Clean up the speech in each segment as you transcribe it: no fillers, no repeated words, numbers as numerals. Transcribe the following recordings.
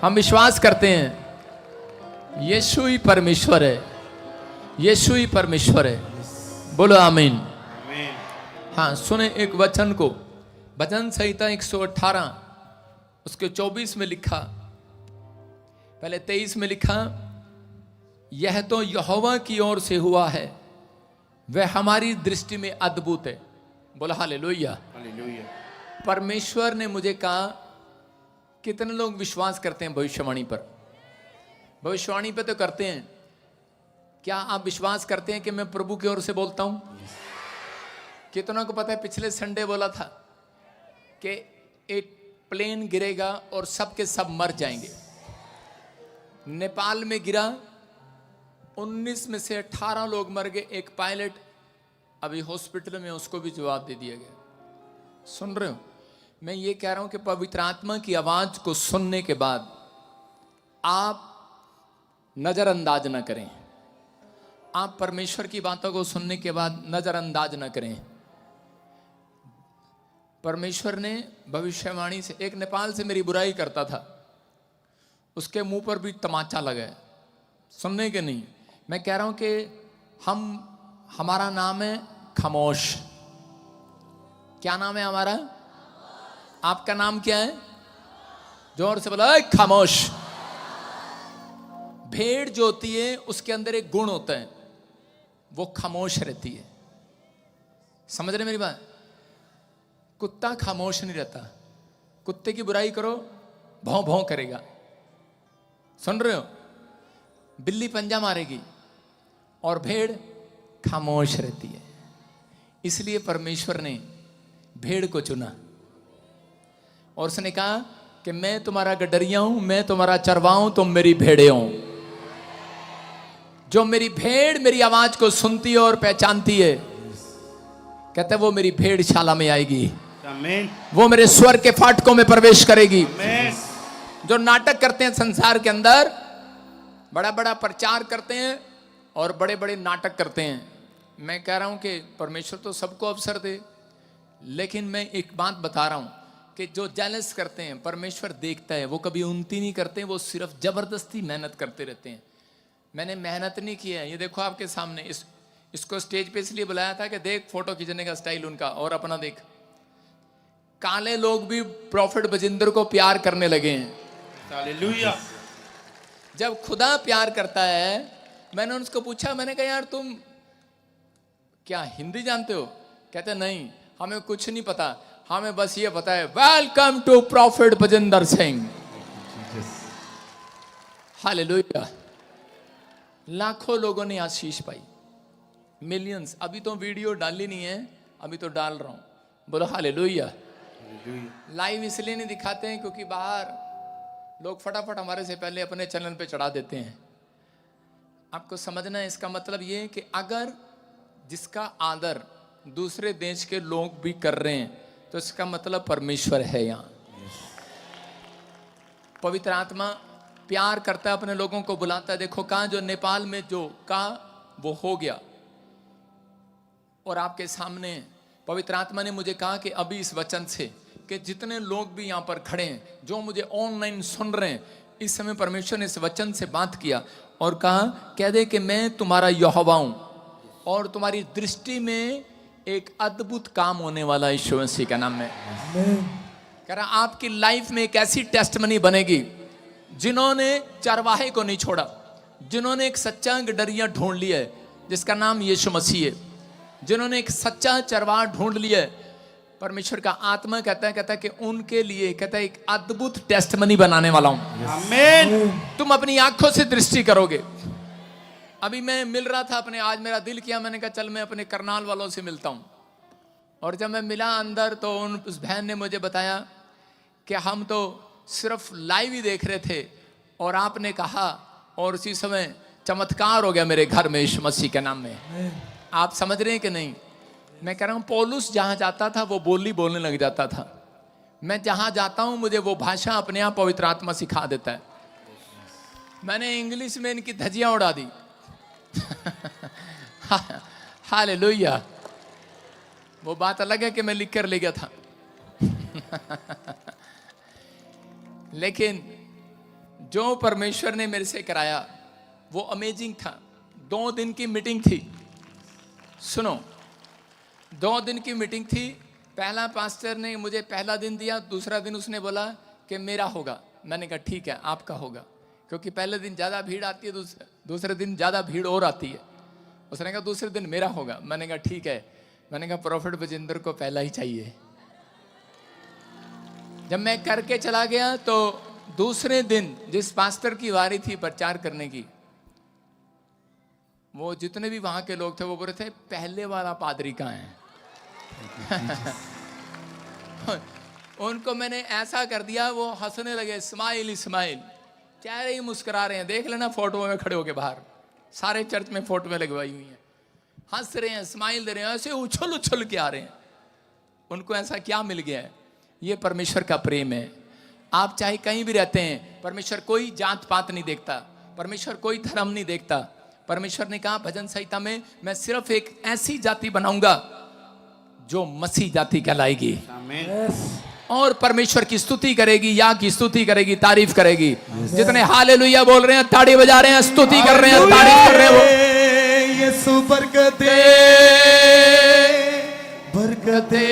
हम विश्वास करते हैं यीशु ही परमेश्वर है, यीशु ही परमेश्वर है। बोलो आमीन। हाँ, सुने एक वचन को, भजन संहिता 118 उसके 24 में लिखा, पहले 23 में लिखा, यह तो यहोवा की ओर से हुआ है, वह हमारी दृष्टि में अद्भुत है। बोला हालेलुया। परमेश्वर ने मुझे कहा, कितने लोग विश्वास करते हैं भविष्यवाणी पर? भविष्यवाणी पे तो करते हैं। क्या आप विश्वास करते हैं कि मैं प्रभु की ओर से बोलता हूं? कितनों को पता है पिछले संडे बोला था कि एक प्लेन गिरेगा और सब के सब मर जाएंगे। नेपाल में गिरा, 19 में से 18 लोग मर गए। एक पायलट अभी हॉस्पिटल में, उसको भी जवाब दे दिया गया। सुन रहे हो? मैं ये कह रहा हूं कि पवित्र आत्मा की आवाज को सुनने के बाद आप नजरअंदाज न करें। आप परमेश्वर की बातों को सुनने के बाद नजरअंदाज न करें। परमेश्वर ने भविष्यवाणी से, एक नेपाल से मेरी बुराई करता था, उसके मुंह पर भी तमाचा लगा। सुनने के नहीं, मैं कह रहा हूं कि हमारा नाम है खामोश। क्या नाम है हमारा? आपका नाम क्या है? जोर से बोला, खामोश। भेड़ जो होती है उसके अंदर एक गुण होता है, वो खामोश रहती है। समझ रहे मेरी बात? कुत्ता खामोश नहीं रहता। कुत्ते की बुराई करो, भौं भौं करेगा। सुन रहे हो? बिल्ली पंजा मारेगी और भेड़ खामोश रहती है। इसलिए परमेश्वर ने भेड़ को चुना और उसने कहा कि मैं तुम्हारा गडरिया हूं, मैं तुम्हारा चरवाहा हूं, तुम मेरी भेड़े हो। जो मेरी भेड़ मेरी आवाज को सुनती है और पहचानती है, कहते हैं वो मेरी भेड़शाला में आएगी, वो मेरे स्वर के फाटकों में प्रवेश करेगी। जो नाटक करते हैं संसार के अंदर, बड़ा बड़ा प्रचार करते हैं और बड़े बड़े नाटक करते हैं, मैं कह रहा हूं कि परमेश्वर तो सबको अवसर दे। लेकिन मैं एक बात बता रहा हूं कि जो जेलस करते हैं, परमेश्वर देखता है, वो कभी उन्नति नहीं करते, वो सिर्फ जबरदस्ती मेहनत करते रहते हैं। मैंने मेहनत नहीं की है, ये देखो आपके सामने। इसको स्टेज पे इसलिए बुलाया था कि देख फोटो खींचने का स्टाइल उनका और अपना देख। काले लोग भी प्रॉफिट बजिंदर को प्यार करने लगे हैं। हालेलुया। जब खुदा प्यार करता है, मैंने उनको पूछा, मैंने कहा यार तुम क्या हिंदी जानते हो? कहते नहीं, हमें कुछ नहीं पता, हमें बस ये पता है, welcome to prophet Bajinder Singh. Hallelujah. लाखों लोगों ने आशीष पाई, मिलियंस। अभी तो वीडियो डाली नहीं है, अभी तो डाल रहा हूं। बोलो हालेलुया। लाइव इसलिए नहीं दिखाते हैं क्योंकि बाहर लोग फटाफट हमारे से पहले अपने चैनल पे चढ़ा देते हैं। आपको समझना है, इसका मतलब ये है कि अगर जिसका आदर दूसरे देश के लोग भी कर रहे हैं तो इसका मतलब परमेश्वर है यहाँ। पवित्र आत्मा प्यार करता है, अपने लोगों को बुलाता है। देखो कहा, जो नेपाल में जो कहा वो हो गया। और आपके सामने पवित्र आत्मा ने मुझे कहा कि अभी इस वचन से कि जितने लोग भी यहाँ पर खड़े हैं, जो मुझे ऑनलाइन सुन रहे हैं, इस समय परमेश्वर ने इस वचन से बात किया और कहा, कह दे कि मैं तुम्हारा यहोवा हूं और तुम्हारी दृष्टि में एक अद्भुत काम होने वाला है यीशु मसीह के नाम में। कह रहा आपकी लाइफ में एक ऐसी टेस्टमनी बनेगी, जिन्होंने चरवाहे को नहीं छोड़ा, जिन्होंने एक सच्चा गडरिया ढूंढ लिया है जिसका नाम यीशु मसीह है, जिन्होंने एक सच्चा चरवाहा ढूंढ लिया है। परमेश्वर का आत्मा कहता है कि उनके लिए, कहता है, एक अद्भुत टेस्टमनी बनाने वाला हूं। आमीन। तुम अपनी आंखों से दृष्टि करोगे। अभी मैं मिल रहा था अपने, आज मेरा दिल किया, मैंने कहा चल मैं अपने करनाल वालों से मिलता हूं। और जब मैं मिला अंदर तो उस बहन ने मुझे बताया कि हम तो सिर्फ लाइव ही देख रहे थे और आपने कहा, और उसी समय चमत्कार हो गया मेरे घर में यीशु मसीह के नाम में। आप समझ रहे हैं कि नहीं? मैं कह रहा हूं, पौलुस जहां जाता था वो बोली बोलने लग जाता था। मैं जहां जाता हूं मुझे वो भाषा अपने आप पवित्र आत्मा सिखा देता है। मैंने इंग्लिश में इनकी धज्जियां उड़ा दी। हालेलुया। वो बात अलग है कि मैं लिख कर ले गया था। लेकिन जो परमेश्वर ने मेरे से कराया वो अमेजिंग था। 2 दिन की मीटिंग थी, सुनो, 2 दिन की मीटिंग थी। पहला पास्टर ने मुझे पहला दिन दिया, दूसरा दिन उसने बोला कि मेरा होगा। मैंने कहा ठीक है, आपका होगा, क्योंकि पहले दिन ज़्यादा भीड़ आती है, दूसरे दिन ज़्यादा भीड़ और आती है। उसने कहा दूसरे दिन मेरा होगा। मैंने कहा ठीक है। मैंने कहा प्रॉफिट बजिंदर को पहला ही चाहिए। जब मैं करके चला गया तो दूसरे दिन जिस पास्टर की वारी थी प्रचार करने की, वो जितने भी वहां के लोग थे वो बोल रहे थे पहले वाला पादरी कहाँ है। उनको मैंने ऐसा कर दिया, वो हंसने लगे, स्माइल स्माइल, चेहरे ही मुस्कुरा रहे हैं। देख लेना फोटो में खड़े होके बाहर, सारे चर्च में फोटो में लगवाई हुई हैं, हंस रहे हैं, स्माइल दे रहे हैं, ऐसे उछल उछल के आ रहे हैं। उनको ऐसा क्या मिल गया है? ये परमेश्वर का प्रेम है। आप चाहे कहीं भी रहते हैं, परमेश्वर कोई जात पात नहीं देखता, परमेश्वर कोई धर्म नहीं देखता। परमेश्वर ने कहा भजन संहिता में, मैं सिर्फ एक ऐसी जाति बनाऊंगा जो मसीह जाति कहलाएगी और परमेश्वर की स्तुति करेगी, या की स्तुति करेगी, तारीफ करेगी। जितने हालेलुया बोल रहे हैं, ताड़ी बजा रहे हैं, स्तुति कर रहे हैं, तारीफ कर रहे हैं, वो यीशु बरकते बरकते,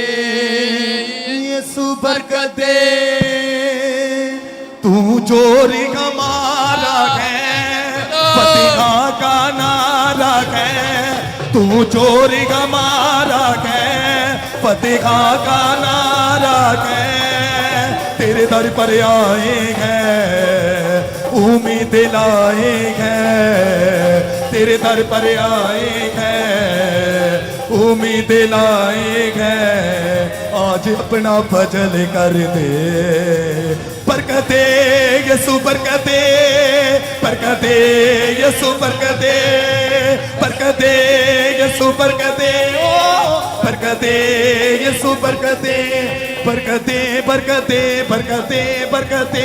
यीशु बरकते। तू जोरी हमारा है, फतिहा का नारा है। तू जोरी हमारा है, फतिहा का नारा है। तेरे दर पर आए हैं, उम्मीद लाए हैं। तेरे दर पर आए हैं, उम्मीद लाए हैं। आज अपना फजल कर दे। बरकते यीशु बरकते, बरकते यीशु बरकते, बरकते यीशु बरकते, ओ बरकते यीशु बरकते, बरकते बरकते बरकते बरकते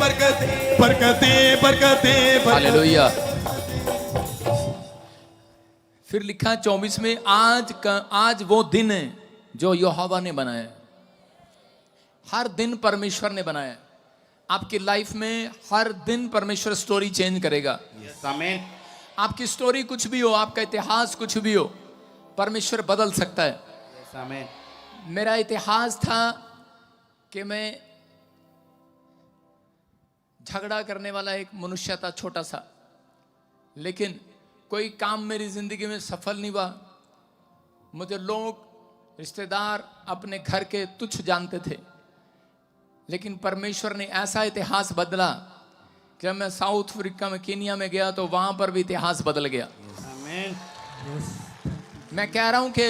बरकते बरकते बरकते। हालेलुया। फिर लिखा 24 में, आज वो दिन है जो यहोवा ने बनाया। हर दिन परमेश्वर ने बनाया। आपकी लाइफ में हर दिन परमेश्वर स्टोरी चेंज करेगा। आमीन। आपकी स्टोरी कुछ भी हो, आपका इतिहास कुछ भी हो, परमेश्वर बदल सकता है। आमीन। मेरा इतिहास था कि मैं झगड़ा करने वाला एक मनुष्य था, छोटा सा, लेकिन कोई काम मेरी जिंदगी में सफल नहीं हुआ। मुझे लोग, रिश्तेदार अपने घर के तुच्छ जानते थे, लेकिन परमेश्वर ने ऐसा इतिहास बदला कि जब मैं साउथ अफ्रीका में, केनिया में गया तो वहां पर भी इतिहास बदल गया। आमीन। मैं कह रहा हूं कि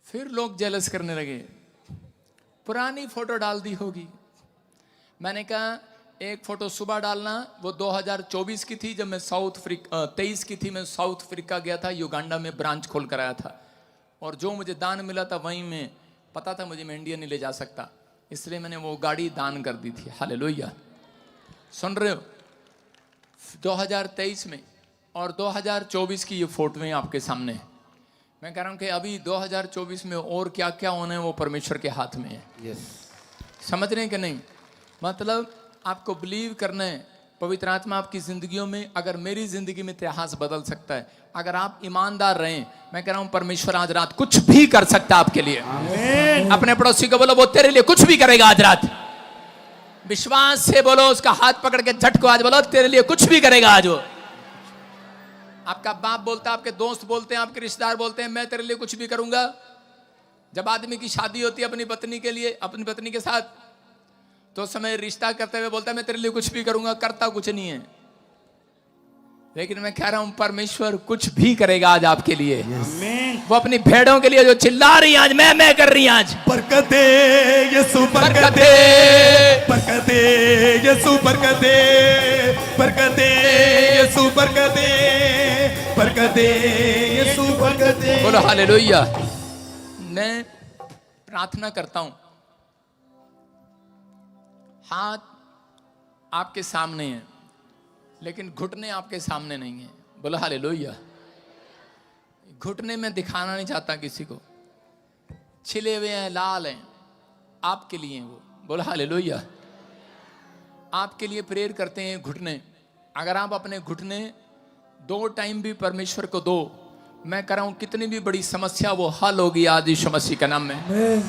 फिर लोग जेलस करने लगे, पुरानी फोटो डाल दी होगी। मैंने कहा एक फोटो सुबह डालना, वो 2024 की थी, जब मैं 23 की थी, मैं साउथ अफ्रीका गया था, युगांडा में ब्रांच खोल कर आया था। और जो मुझे दान मिला था वहीं में पता था मुझे मैं इंडिया नहीं ले जा सकता, इसलिए मैंने वो गाड़ी दान कर दी थी। हालेलुया, सुन रहे हो? 2023 में और 2024 की ये फोटोएं आपके सामने है। मैं कह रहा हूं कि अभी 2024 में और क्या क्या होना है वो परमेश्वर के हाथ में है। यस। समझ रहे हैं कि नहीं? मतलब आपको बिलीव करना है, पवित्र आत्मा आपकी जिंदगियों में, अगर मेरी जिंदगी में इतिहास बदल सकता है, अगर आप ईमानदार रहें, मैं कह रहा हूं परमेश्वर आज रात कुछ भी कर सकता है आपके लिए। आमीन। अपने पड़ोसी को बोलो वो तेरे लिए कुछ भी करेगा आज रात। विश्वास से बोलो, उसका हाथ पकड़ के झटको आज बोलो तेरे लिए कुछ भी करेगा आज वो। आपका बाप बोलता है, आपके दोस्त बोलते हैं, आपके रिश्तेदार बोलते हैं मैं तेरे लिए कुछ भी करूंगा। जब आदमी की शादी होती है अपनी पत्नी के लिए, अपनी पत्नी के साथ, तो उस समय रिश्ता करते हुए बोलता है मैं तेरे लिए कुछ भी करूंगा, करता कुछ नहीं है। लेकिन मैं कह रहा हूं परमेश्वर कुछ भी करेगा आज आपके लिए। आमीन। वो अपनी भेड़ों के लिए जो चिल्ला रही आज, मैं कर रही आज। बरकते यीशु बरकते, बरकते यीशु बरकते, बरकते यीशु बरकते, बरकते यीशु बरकते। बोलो हालेलुया। मैं प्रार्थना करता हूं, हाथ आपके सामने है लेकिन घुटने आपके सामने नहीं है। बोलो हालेलुया। घुटने में दिखाना नहीं चाहता किसी को, छिले हुए हैं, लाल हैं, आपके लिए वो बोला हालेलुया। आपके लिए प्रेयर करते हैं घुटने। अगर आप अपने घुटने 2 टाइम भी परमेश्वर को दो, मैं कह रहा हूं कितनी भी बड़ी समस्या वो हल होगी आज यीशु मसीह के नाम में।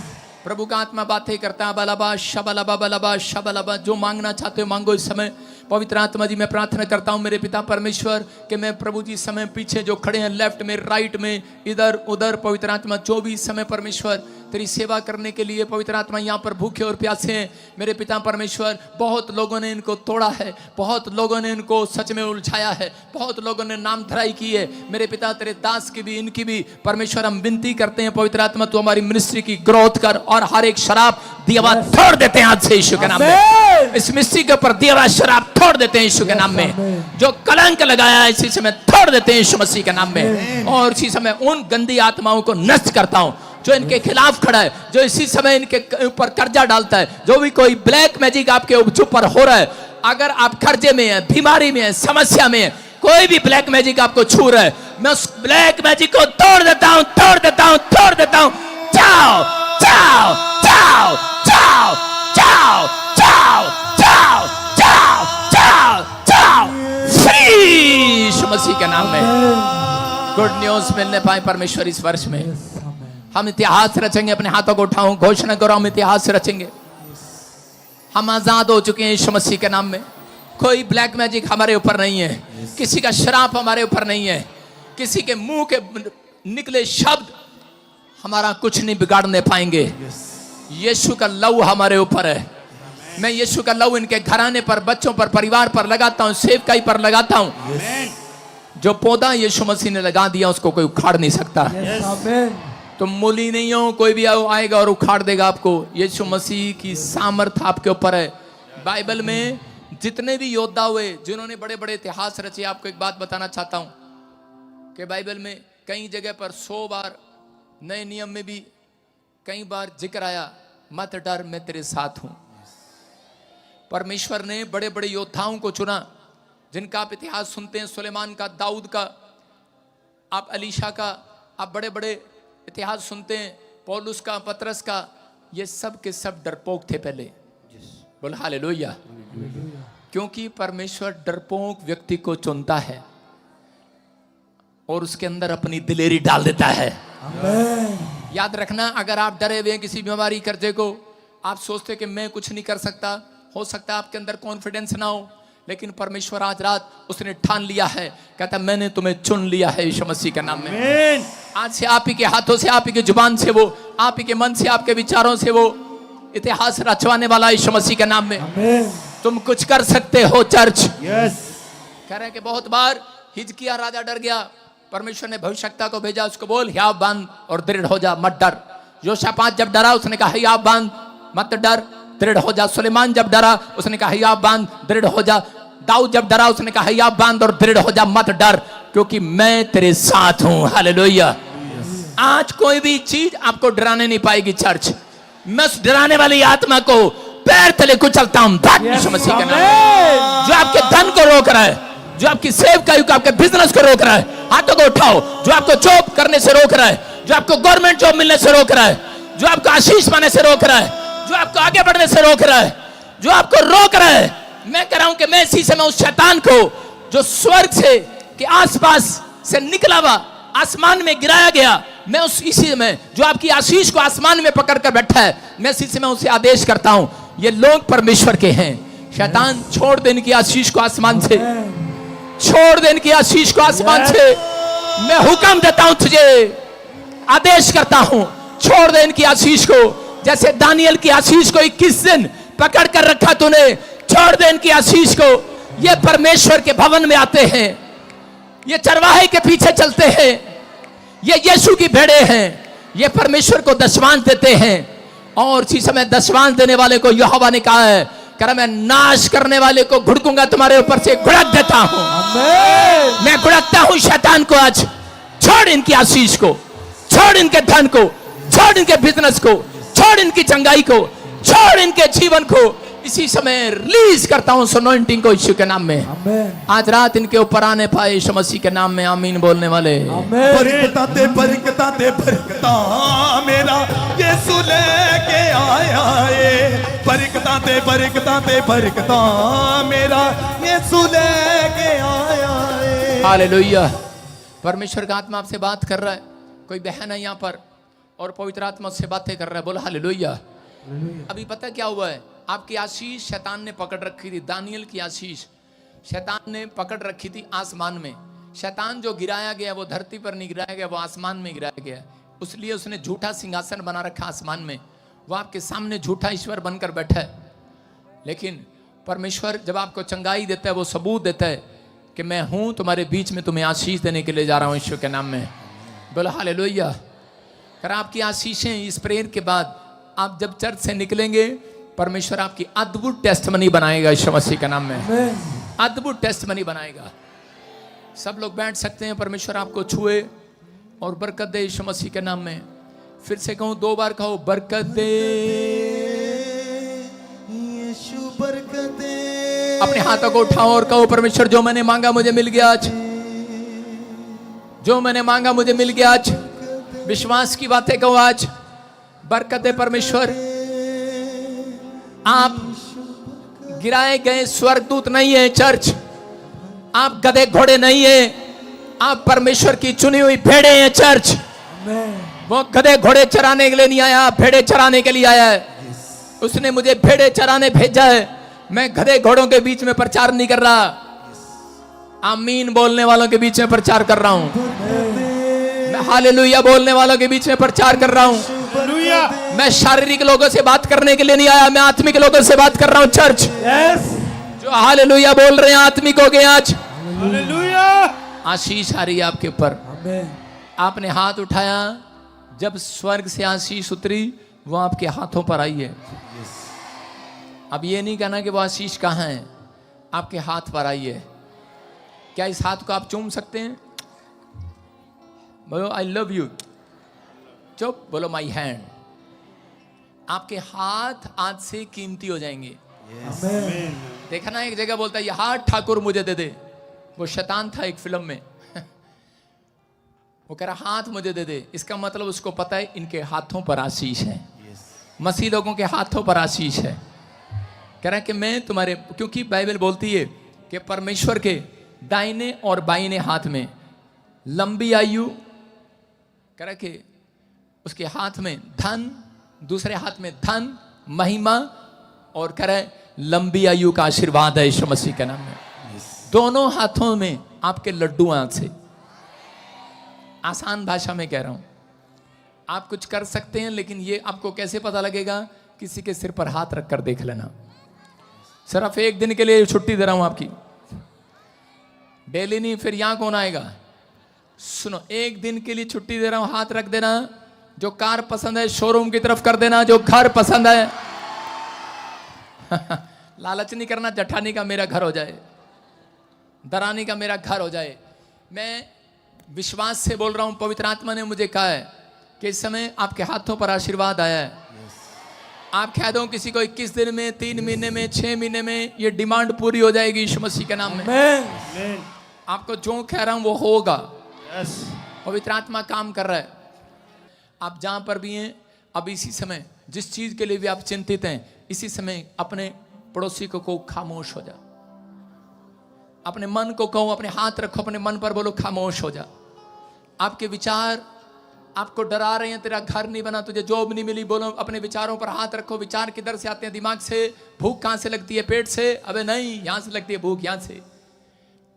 प्रभु का आत्मा बातें करता है, बलबा शबलबा बलबा शबलबा। जो मांगना चाहते हो मांगो इस समय। पवित्र आत्मा जी मैं प्रार्थना करता हूं मेरे पिता परमेश्वर कि मैं प्रभु जी समय पीछे जो खड़े हैं, लेफ्ट में राइट में इधर उधर, पवित्र आत्मा जो भी समय परमेश्वर तेरी सेवा करने के लिए पवित्र आत्मा यहाँ पर भूखे और प्यासे हैं मेरे पिता परमेश्वर। बहुत लोगों ने इनको तोड़ा है, बहुत लोगों ने इनको सच में उलझाया है, बहुत लोगों ने नाम धराई की है मेरे पिता। तेरे दास की भी इनकी भी परमेश्वर हम विनती करते हैं पवित्र आत्मा तू हमारी मिनिस्ट्री की ग्रोथ कर, और हर एक शराब दिया छोड़ देते हैं आज से यीशु के नाम में। इस मिस्त्री के ऊपर दिया शराब छोड़ देते हैं यीशु के नाम में। जो कलंक लगाया है इसी समय छोड़ देते हैं यीशु मसीह के नाम में। और इसी समय उन गंदी आत्माओं को नष्ट करता हूं जो इनके खिलाफ खड़ा है, जो इसी समय इनके ऊपर कर्जा डालता है। जो भी कोई ब्लैक मैजिक आपके ऊपर हो रहा है, अगर आप कर्जे में है, बीमारी में है, समस्या में है, कोई भी ब्लैक मैजिक आपको छू रहा है, मैं उस ब्लैक मैजिक को तोड़ देता हूं, तोड़ देता हूं, तोड़ देता हूं। जाओ जाओ जाओ जाओ जाओ जाओ जाओ जाओ जाओ जाओ फ्री यीशु मसीह के नाम में। गुड न्यूज मिलने पाए परमेश्वर इस वर्ष में। हम इतिहास रचेंगे। अपने हाथों को उठाऊं, घोषणा करो हम इतिहास रचेंगे। हम आजाद हो चुके हैं यीशु मसीह के नाम में। कोई ब्लैक मैजिक हमारे ऊपर नहीं है, किसी का श्राप हमारे ऊपर नहीं है, किसी के मुंह के निकले शब्द हमारा कुछ नहीं बिगाड़ने पाएंगे। यीशु का लहू हमारे ऊपर है। मैं यीशु का लहू इनके घराने पर, बच्चों पर, परिवार पर लगाता हूं, सेवकाई पर लगाता हूं। जो पौधा यीशु मसीह ने लगा दिया उसको कोई उखाड़ नहीं सकता। तुम मूली नहीं हो, कोई भी आएगा और उखाड़ देगा आपको। यीशु मसीह की सामर्थ आपके ऊपर है। बाइबल में जितने भी योद्धा हुए जिन्होंने बड़े बड़े इतिहास रचे, आपको एक बात बताना चाहता हूं कि बाइबल में कई जगह पर 100 बार, नए नियम में भी कई बार जिक्र आया, मत डर मैं तेरे साथ हूं। परमेश्वर ने बड़े बड़े योद्धाओं को चुना जिनका आप इतिहास सुनते हैं, सुलेमान का, दाऊद का, आप अलीशा का, आप बड़े बड़े इतिहास सुनते हैं, पौलुस का, पतरस का। ये सब के सब डरपोक थे पहले। बोल हालेलुया। क्योंकि परमेश्वर डरपोक व्यक्ति को चुनता है और उसके अंदर अपनी दिलेरी डाल देता है। याद रखना, अगर आप डरे हुए हैं किसी बीमारी, कर्जे को, आप सोचते कि मैं कुछ नहीं कर सकता, हो सकता है आपके अंदर कॉन्फिडेंस ना हो, लेकिन परमेश्वर आज रात उसने ठान लिया है, कहता मैंने तुम्हें चुन लिया है यीशु मसीह के नाम में। आज से आप ही के हाथों से, आप ही की जुबान से, वो आप ही के मन से, आपके विचारों से वो इतिहास रचवाने वाला यीशु मसीह के नाम में तुम कुछ कर सकते हो। चर्च कह रहे हैं कि बहुत बार हिजकिय्याह राजा डर गया, परमेश्वर ने भविष्यवक्ता को भेजा, उसको बोल हियाव बांध और दृढ़ हो जा, मत डर। योशापात जब डरा उसने कहा हियाव बांध मत डर, दृढ़ हो जा। सुलेमान जब डरा उसने कहा हियाव बांध, दृढ़ हो जा। दाऊद जब डरा उसने कहा हियाव बांध और दृढ़ हो जा, मत डर, क्योंकि मैं तेरे साथ हूं। हालेलुया। आज कोई भी चीज आपको डराने नहीं पाएगी। चर्च मैं उस डराने वाली आत्मा को पैर तले कुचलता हूं यीशु मसीह के नाम में। जो आपके धन को रोक रहा है, जो आपकी सेवकाई को, आपके बिजनेस को रोक रहा है, हाथों को उठाओ। जो आपको जॉब करने से रोक रहा है, जो आपको गवर्नमेंट जॉब मिलने से रोक रहा है, जो आपको आशीष पाने से रोक रहा है, जो आपको आगे बढ़ने से रोक रहा है, जो आपको रोक रहा है, मैं कह रहा हूं कि मैं इसी समय उस शैतान को जो स्वर्ग से के आसपास से निकला हुआ, आसमान में गिराया गया, मैं उस इसी में जो आपकी आशीष को आसमान में पकड़ कर बैठा है, मैं इसी समय उसे आदेश करता हूं, ये लोग परमेश्वर के हैं। शैतान छोड़ दे इनकी आशीष को आसमान से, छोड़ दे इनकी आशीष को आसमान से। मैं हुक्म देता हूं तुझे, आदेश करता हूं, छोड़ दे इनकी आशीष को। जैसे दानियल की आशीष को 21 दिन पकड़ कर रखा तूने, छोड़ दे इनकी आशीष को। ये परमेश्वर के भवन में आते हैं, ये चरवाहे के पीछे चलते हैं, ये यीशु की भेड़े हैं, ये परमेश्वर को दशवांश देते हैं। और इसी समय दशवांश देने वाले को यहोवा ने कहा है, कह मैं नाश करने वाले को घुड़कूंगा, तुम्हारे ऊपर से घुड़क देता हूं। मैं घुड़कता हूं शैतान को। आज छोड़ इनकी आशीष को, छोड़ इनके धन को, छोड़ इनके बिजनेस को, छोड़ इनकी चंगाई को, छोड़ इनके जीवन को, इसी समय रिलीज करता हूं उस अनॉइंटिंग को यीशु के नाम में। आमेन। आज रात इनके ऊपर आने पाए यीशु मसीह के नाम में। आमीन बोलने वाले। आमेन। बरकता ते बरकता ते बरकता मेरा यीशु लेके आया है। बरकता ते बरकता ते बरकता मेरा यीशु लेके आया है। हालेलुया। परमेश्वर का आत्मा आपसे बात कर रहा है। कोई बहन है यहाँ पर और पवित्र आत्मा से बातें कर रहा है। बोलो हालेलुया। अभी पता क्या हुआ है, आपकी आशीष शैतान ने पकड़ रखी थी। दानियल की आशीष शैतान ने पकड़ रखी थी आसमान में। शैतान जो गिराया गया वो धरती पर नहीं गिराया गया, वो आसमान में गिराया गया। इसलिए उसने झूठा सिंहासन बना रखा आसमान में। वो आपके सामने झूठा ईश्वर बनकर बैठा है। लेकिन परमेश्वर जब आपको चंगाई देता है, वो सबूत देता है कि मैं हूं तुम्हारे बीच में, तुम्हें आशीष देने के लिए जा रहा हूं यीशु के नाम में। बोलो हालेलुया। कर आपकी आशीषें इस प्रेयर के बाद आप जब चर्च से निकलेंगे, परमेश्वर आपकी अद्भुत टेस्टमनी बनाएगा यीशु मसीह के नाम में। अद्भुत टेस्टमनी बनाएगा। सब लोग बैठ सकते हैं। परमेश्वर आपको छुए और बरकत दे यीशु मसीह के नाम में। फिर से कहूं, 2 बार कहो, बरकत दे यीशु बरकत दे। अपने हाथों को उठाओ और कहो, परमेश्वर जो मैंने मांगा मुझे मिल गया आज। जो मैंने मांगा मुझे मिल गया आज। विश्वास की बातें कहो आज। बरकत है परमेश्वर। आप गिराए गए स्वर्गदूत नहीं है चर्च। आप गधे घोड़े नहीं है। आप परमेश्वर की चुनी हुई भेड़े हैं चर्च। वो गधे घोड़े चराने के लिए नहीं आया, भेड़े चराने के लिए आया है। उसने मुझे भेड़े चराने भेजा है। मैं गधे घोड़ों के बीच में प्रचार नहीं कर रहा। आमीन बोलने वालों के बीच में प्रचार कर रहा हूं। मैं हालेलुया बोलने वालों के बीच में प्रचार कर रहा हूं। मैं शारीरिक लोगों से बात करने के लिए नहीं आया, मैं आत्मिक लोगों से बात कर रहा हूं चर्च। जो हालेलुया बोल रहे हैं आत्मिक हो गए आज। आशीष आ रही है आपके ऊपर। आपने हाथ उठाया, जब स्वर्ग से आशीष उतरी वो आपके हाथों पर आई है। अब ये नहीं कहना कि वो आशीष कहाँ है, आपके हाथ पर आई है। क्या इस हाथ को आप चूम सकते हैं? बोलो आई लव यू। चुप बोलो माई हैंड। आपके हाथ आज से कीमती हो जाएंगे। देखा ना, एक जगह बोलता है ये हाथ ठाकुर मुझे दे दे। वो शैतान था एक फिल्म में। वो कह रहा हाथ मुझे दे दे। इसका मतलब उसको पता है इनके हाथों पर आशीष है। मसीह लोगों के हाथों पर आशीष है। कह रहा है कि मैं तुम्हारे, क्योंकि बाइबल बोलती है कि परमेश्वर के दाहिने और बाइने हाथ में लंबी आयु, कह रहा कि उसके हाथ में धन, दूसरे हाथ में धन, महिमा और कह रहा है लंबी आयु का आशीर्वाद है यीशु मसीह के नाम में। दोनों हाथों में आपके लड्डू हाथ से। आसान भाषा में कह रहा हूं, आप कुछ कर सकते हैं, लेकिन ये आपको कैसे पता लगेगा? किसी के सिर पर हाथ रखकर देख लेना। सिर्फ एक दिन के लिए छुट्टी दे रहा हूं आपकी, डेली नहीं। फिर यहां कौन आएगा? सुनो, एक दिन के लिए छुट्टी दे रहा हूं, हाथ रख देना। जो कार पसंद है शोरूम की तरफ कर देना। जो घर पसंद है लालच नहीं करना, जठानी का मेरा घर हो जाए, दरानी का मेरा घर हो जाए। मैं विश्वास से बोल रहा हूं, पवित्र आत्मा ने मुझे कहा है कि इस समय आपके हाथों पर आशीर्वाद आया है। आप कह दो किसी को 21 दिन में, 3 महीने में, 6 महीने में ये डिमांड पूरी हो जाएगी यीशु मसीह के नाम में। आपको जो कह रहा हूं वो होगा। पवित्र आत्मा काम कर रहा है। आप जहां पर भी हैं, अब इसी समय जिस चीज के लिए भी आप चिंतित हैं, इसी समय अपने पड़ोसी को कहो खामोश हो जा। अपने मन को कहो, अपने हाथ रखो अपने मन पर, बोलो खामोश हो जा। आपके विचार आपको डरा रहे हैं, तेरा घर नहीं बना, तुझे जॉब नहीं मिली, बोलो अपने विचारों पर हाथ रखो। विचार किधर से आते हैं? दिमाग से। भूख कहां से लगती है? पेट से। अबे नहीं, यहां से लगती है भूख, यहां से।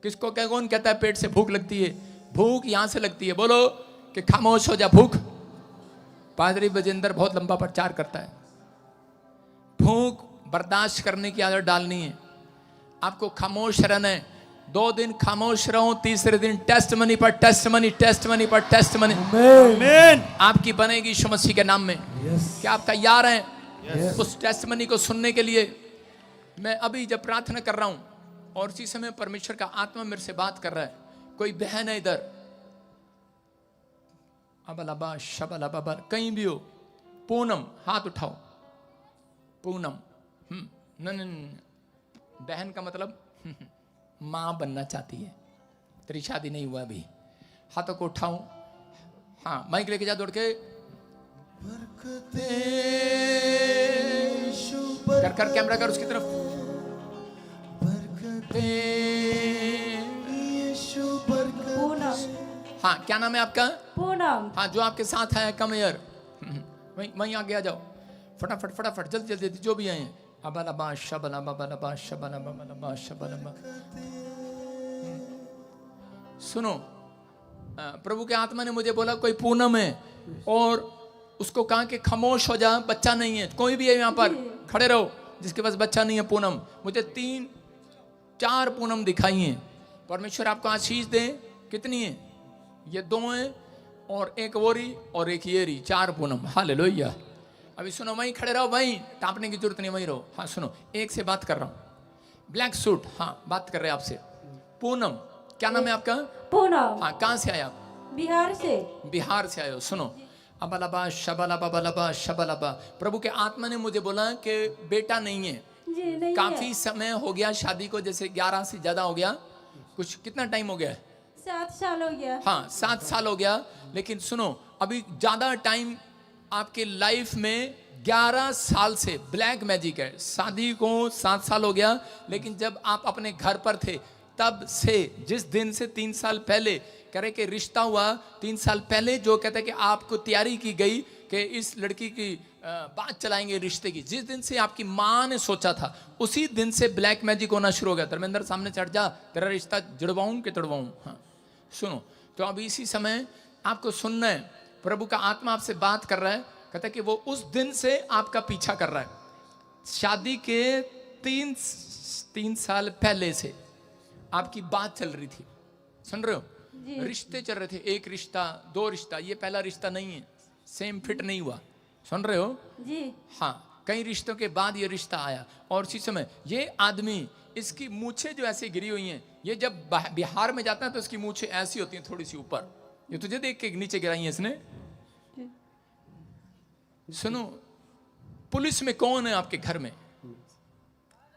किसको क्या, कौन कहता है पेट से भूख लगती है? भूख यहां से लगती है। बोलो कि खामोश हो जा। भूख। पादरी बजेंद्र बहुत लंबा प्रचार करता है। भूख बर्दाश्त करने की आदत डालनी है। आपको खामोश रहना है। 2 दिन खामोश रहो, तीसरे दिन टेस्टमनी पर टेस्टमनी, टेस्टमनी पर टेस्टमनी आपकी बनेगी यीशु मसीह के नाम में। क्या आप तैयार हैं उस टेस्टमनी को सुनने के लिए? मैं अभी जब प्रार्थना कर रहा हूं और इसी समय परमेश्वर का आत्मा मेरे से बात कर रहा है। कोई बहन है इधर, अबलाबा शबलाबा, कहीं भी हो, पूनम हाथ उठाओ। पूनम, नहीं, बहन का मतलब माँ बनना चाहती है, तेरी शादी नहीं हुआ अभी। हाथों को उठाऊं, हाँ माइक लेके जा दौड़ के, कर कैमरा कर उसकी तरफ। पूनम। हाँ क्या नाम है आपका? पूनम। हाँ जो आपके साथ है कम एयर, वहीं आगे आ जाओ, फटाफट फटाफट जल्दी जल्दी जो भी आए हैं। अबलबा शबलबा बलबा शबलबा बलबा शबलबा। सुनो, प्रभु के आत्मा ने मुझे बोला कोई पूनम है और उसको कहा कि खामोश हो जा, बच्चा नहीं है। कोई भी है यहाँ पर खड़े रहो जिसके पास बच्चा नहीं है। पूनम, मुझे 3-4 पूनम दिखाई हैं। परमेश्वर आपको आशीष दे। कितनी है? ये 2 हैं और एक वोरी और एक येरी, 4 पूनम। हालेलुया। अभी सुनो, वहीं खड़े रहो, वहीं टापने की जरूरत नहीं, वहीं रहो। हाँ सुनो, एक से बात कर रहा हूँ, ब्लैक सूट, हाँ बात कर रहे हैं आपसे। पूनम, क्या नाम है आपका? पूनम। हाँ कहाँ से आए आप? बिहार से। बिहार से आए हो। सुनो, अबलबा शबलबा बलबा शबलबा। प्रभु के आत्मा ने मुझे बोला कि बेटा नहीं है। जी नहीं काफी है। समय हो गया शादी को, जैसे 11 से ज्यादा हो गया। कुछ कितना टाइम हो गया है? 7 साल हो गया। हाँ 7 साल हो गया। लेकिन सुनो, अभी ज्यादा टाइम आपके लाइफ में 11 साल से ब्लैक मैजिक है। शादी को 7 साल हो गया, लेकिन जब आप अपने घर पर थे तब से, जिस दिन से 3 साल पहले कह रहे कि रिश्ता हुआ, 3 साल पहले जो कहते हैं कि आपको तैयारी की गई कि इस लड़की की बात चलाएंगे रिश्ते की, जिस दिन से आपकी माँ ने सोचा था उसी दिन से ब्लैक मैजिक होना शुरू हो गया। धर्मेंद्र सामने चढ़ जा, तेरा रिश्ता जुड़वाऊं कि तोड़वाऊं। हाँ सुनो, तो अब इसी समय आपको सुनना है, प्रभु का आत्मा आपसे बात कर रहा है। कहता है कि वो उस दिन से आपका पीछा कर रहा है। शादी के 3 साल पहले से आपकी बात चल रही थी, सुन रहे हो? रिश्ते चल रहे थे, 1 रिश्ता 2 रिश्ता, ये पहला रिश्ता नहीं है, सेम फिट नहीं हुआ, सुन रहे हो जी? हाँ, कई रिश्तों के बाद ये रिश्ता आया। और उसी समय ये आदमी, इसकी मूछें जो ऐसे गिरी हुई हैं, ये जब बिहार में जाता है तो इसकी मूछें ऐसी होती हैं थोड़ी सी ऊपर। ये तुझे देख के नीचे गिराई है इसने। सुनो, पुलिस में कौन है आपके घर में?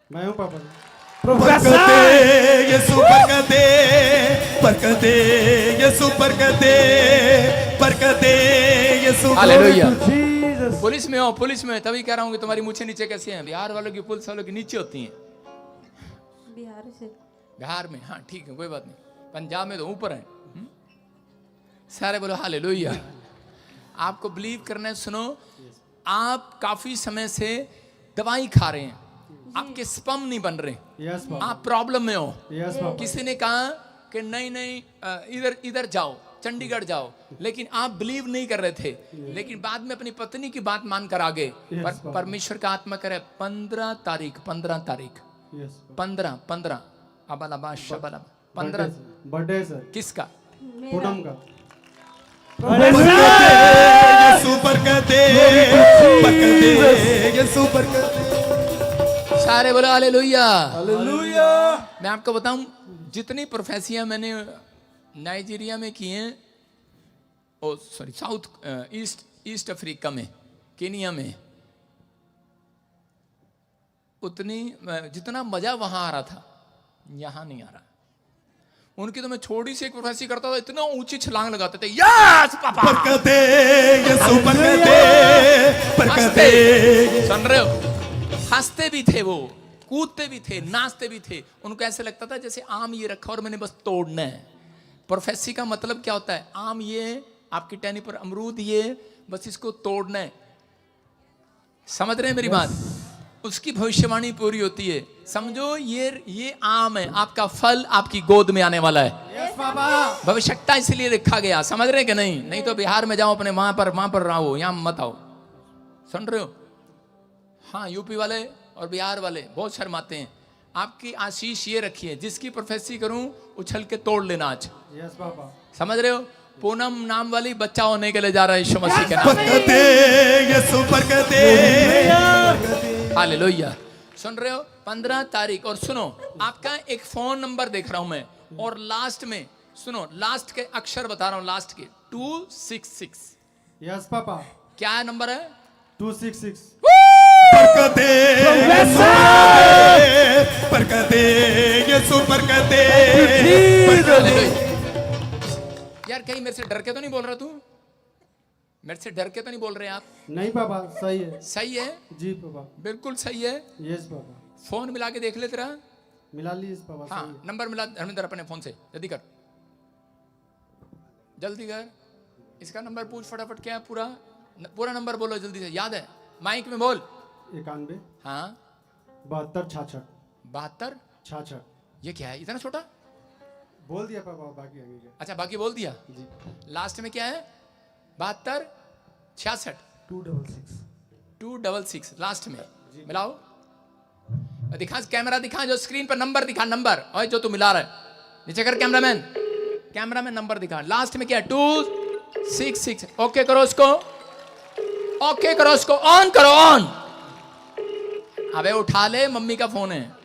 मैं हूँ पापा। बरकते यीशु बरकते, बरकते यीशु बरकते, बरकते यीशु। हालेलुया। पुलिस में हो, पुलिस में, तभी कह रहा हूँ कि तुम्हारी मूछें नीचे कैसी हैं। बिहार वालों की, पुलिस वालों की नीचे होती हैं। बिहार से। बिहार में, हाँ ठीक है, कोई बात नहीं। पंजाब में तो ऊपर है। सारे बोलो हालेलुया। आपको बिलीव करना है। सुनो, आप काफी समय से दवाई खा रहे हैं, आपके स्पर्म नहीं बन रहे, यस पापा। आप प्रॉब्लम में हो। Yes papa. किसी ने कहा कि नहीं इधर जाओ, चंडीगढ़ जाओ, लेकिन आप बिलीव नहीं कर रहे थे। लेकिन बाद में अपनी पत्नी की बात मानकर आ गए। परमेश्वर का आत्मा करे 15 तारीख 15 अबलबा शबलबा 15 बर्थडे सर। किसका? पूनम का। यीशु बरकते, बरकते यीशु बरकते। सारे बोलो हालेलुया। हालेलुया। मैं आपको बताऊं, जितनी प्रोफेसियां मैंने नाइजीरिया में की हैं, ओ सॉरी साउथ ईस्ट अफ्रीका में, केनिया में, उतनी जितना मजा वहां आ रहा था यहां नहीं आ रहा। उनकी तो मैं छोटी सी एक प्रोफेसी करता था, इतना ऊंची छलांग लगाते थे। यस पापा, बरकते यीशु बरकते, बरकते। सुन रहे हो? हंसते भी थे वो, कूदते भी थे, नाचते भी थे। उनको ऐसे लगता था जैसे आम ये रखा और मैंने बस तोड़ना है। प्रोफेसी का मतलब क्या होता है? आम ये, आपकी टहनी पर अमरूद ये, बस इसको तोड़ना है। समझ रहे हैं मेरी बात? उसकी भविष्यवाणी पूरी होती है। समझो ये आम है, आपका फल आपकी गोद में आने वाला है। Yes papa. भविष्यता इसलिए रखा गया, समझ रहे कि नहीं? नहीं तो बिहार में जाओ अपने वहां पर रहो, यहाँ मत आओ। सुन रहे हो? हाँ, यूपी वाले और बिहार वाले बहुत शर्माते हैं। आपकी आशीष ये रखिए, जिसकी प्रोफेसी करूं उछल के तोड़ लेना आज। Yes papa. समझ रहे हो? पूनम नाम वाली बच्चा होने के लिए जा रहा है यीशु मसीह के नाम। बरकते यीशु बरकते। हालेलुया। सुन रहे हो? 15 तारीख। और सुनो, आपका एक फोन नंबर देख रहा हूं मैं, और लास्ट में सुनो, लास्ट के अक्षर बता रहा हूं, लास्ट के 266। Yes papa. क्या नंबर है? 266। बरकते यीशु बरकते यार कहीं मेरे से डर के तो नहीं बोल रहा तू? मेरे से डर के तो नहीं बोल रहे आप? नहीं पापा सही है। सही है, जी पापा। बिल्कुल सही है। Yes papa. फोन मिला के देख ले तेरा। मिला ली इस पापा। हाँ सही है। नंबर मिला धर्मेंद्र अपने फोन से, जल्दी कर, जल्दी कर। इसका नंबर पूछ फटाफट, क्या है पूरा पूरा नंबर बोलो जल्दी से, याद है? माइक में बोल। 91 हाँ 72 66 72 66। ये क्या है इतना छोटा? बोल दिया पापा, बाकी आगे क्या? अच्छा बाकी बोल दिया। जी। लास्ट में क्या है? 72 66 266 266 लास्ट में मिलाओ। दिखा कैमरा, दिखा जो स्क्रीन पर नंबर दिखा, नंबर और जो तू मिला रहा है नीचे कर। कैमरामैन, कैमरा में नंबर दिखा। लास्ट में क्या है? 266। ओके करो उसको, ओके करो उसको, ऑन करो, ऑन। अबे उठा ले, मम्मी का फोन है।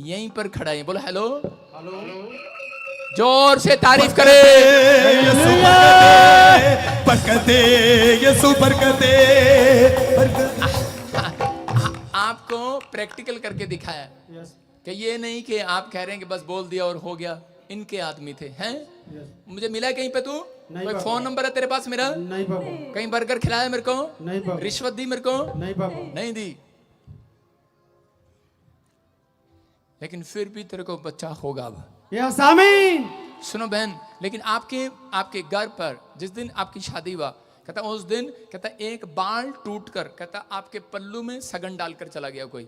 यहीं पर खड़ा है, बोलो हेलो। हेलो। जोर से तारीफ करे। यीशु बरकते, यीशु बरकते, आपको प्रैक्टिकल करके दिखाया यस कि ये नहीं कि आप कह रहे हैं कि बस बोल दिया और हो गया। इनके आदमी थे हैं। यस। मुझे मिला कहीं पे तू? नहीं कोई बाबा। फोन नंबर है तेरे पास मेरा? नहीं पापा। कहीं बर्गर खिलाया मेरे को? नहीं पापा। रिश्वत दी मेरे को? नहीं पापा। नहीं दी। लेकिन फिर भी तेरे को बच्चा होगा अब। यस आमीन। सुनो बहन, लेकिन आपके घर पर जिस दिन आपकी शादी हुआ, कहता उस दिन कहता एक बाल टूटकर कहता आपके पल्लू में सगन डालकर चला गया कोई,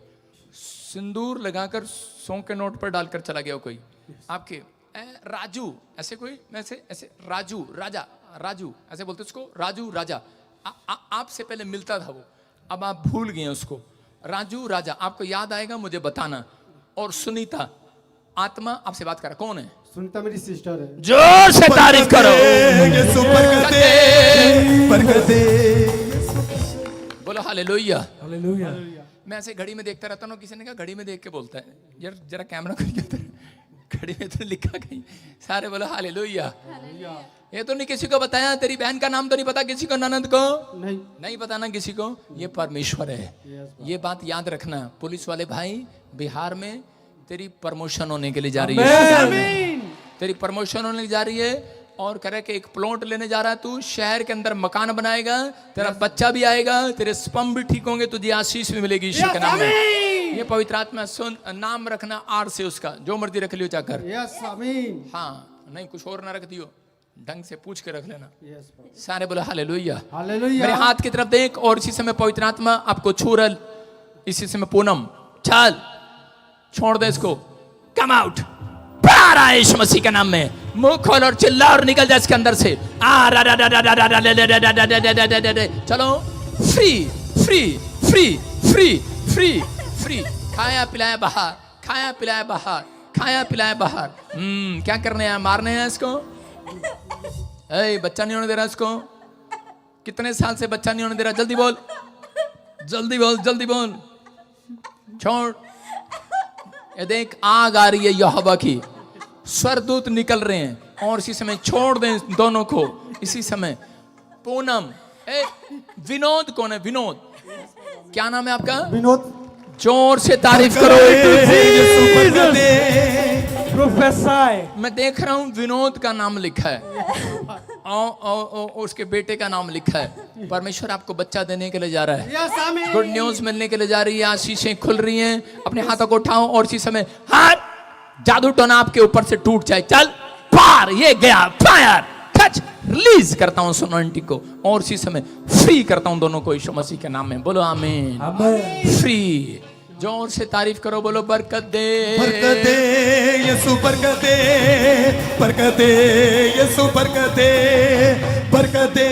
सिंदूर लगाकर 100 के नोट पर डालकर चला गया कोई आपके। राजू ऐसे कोई, ऐसे ऐसे राजू राजा, राजू ऐसे बोलते उसको, राजू राजा। आपसे पहले मिलता था वो, अब आप भूल गए उसको। राजू राजा, आपको याद आएगा मुझे बताना। और सुनीता आत्मा आपसे बात कर रहा, कौन है? सुनीता मेरी सिस्टर है। जोर से तारीफ करो। यीशु बरकते, बरकते। बोलो हालेलुया। हालेलुया। मैं ऐसे घड़ी में देखता रहता हूँ, किसी ने कहा घड़ी में देख के बोलता है। यार जरा कैमरा खोल, घड़ी में तो लिखा कहीं। सारे बोलो हालेलुया। ये तो नहीं किसी को बताया, तेरी बहन का नाम तो नहीं पता किसी को, ननद को नहीं पता ना किसी को। ये परमेश्वर है। ये बात याद रखना। पुलिस वाले भाई, बिहार में तेरी प्रमोशन होने के लिए जा रही है। तेरी प्रमोशन होने जा रही है और कह रहा है कि एक प्लॉट लेने जा रहा है तू, शहर के अंदर मकान बनाएगा, तेरा बच्चा भी आएगा, तेरे स्पर्म भी ठीक होंगे, तुझे आशीष भी मिलेगी यीशु के नाम में। ये पवित्र आत्मा सुन, नाम रखना आर से उसका, जो मर्जी रख लियो चाकर। यस आमीन। हाँ नहीं कुछ और ना रख दियो, ढंग से पूछ के रख लेना। यस सारे बोलो हालेलुया। हालेलुया। मेरे हाथ की तरफ देख और इसी समय पवित्र आत्मा आपको छू रहा। इसी समय पूनम चल, छोड़ दे इसको, कम आउट। प्यारा यीशु मसीह के नाम में मुंह खोल और चिल्ला और निकल जा इसके अंदर से। चलो free free free free free free. खाया पिलाया बाहर, खाया पिलाया बाहर, खाया पिलाया बाहर। क्या करने हैं? मारने हैं इसको? बच्चा नहीं होने दे रहा इसको। कितने साल से बच्चा नहीं होने दे रहा? जल्दी बोल, जल्दी बोल, जल्दी बोल। छोड़। ये देख आग आ रही है यहोवा की, स्वरदूत निकल रहे हैं और इसी समय छोड़ दें दोनों को। इसी समय पूनम, विनोद कौन है? विनोद, क्या नाम है आपका? विनोद। जोर से तारीफ करो। प्रोफेसर। मैं देख रहा हूं विनोद का नाम लिखा है और उसके बेटे का नाम लिखा है। परमेश्वर आपको बच्चा देने के लिए जा रहा है। यस आमीन। गुड न्यूज मिलने के लिए जा रही है। आशीषें खुल रही हैं। अपने हाथों को उठाओ और इसी समय हाथ जादू टोना आपके ऊपर से टूट जाए। चल पार, ये गया, फायर, टच, रिलीज करता हूं सुनो आंटी को और इसी समय फ्री करता हूं दोनों को यीशु मसीह के नाम में। बोलो आमीन। फ्री। जोर से तारीफ करो, बोलो बरकत दे, बरकत दे यीशु, बरकत दे, बरकत दे यीशु, बरकत दे, बरकत दे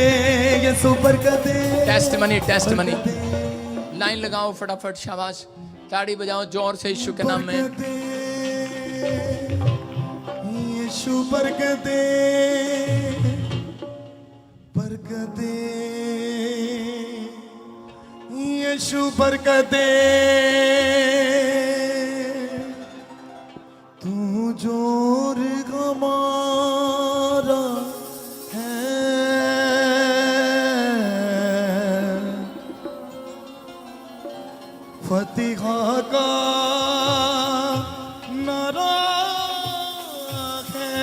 यीशु, बरकत दे। Testimony, testimony. लाइन लगाओ फटाफट, शाबाश। ताड़ी बजाओ जोर से यीशु के नाम में। यीशु बरकत दे, बरकत दे यीशु, बरकत दे। तू जोर हमारा है, फतिहा का नारा है।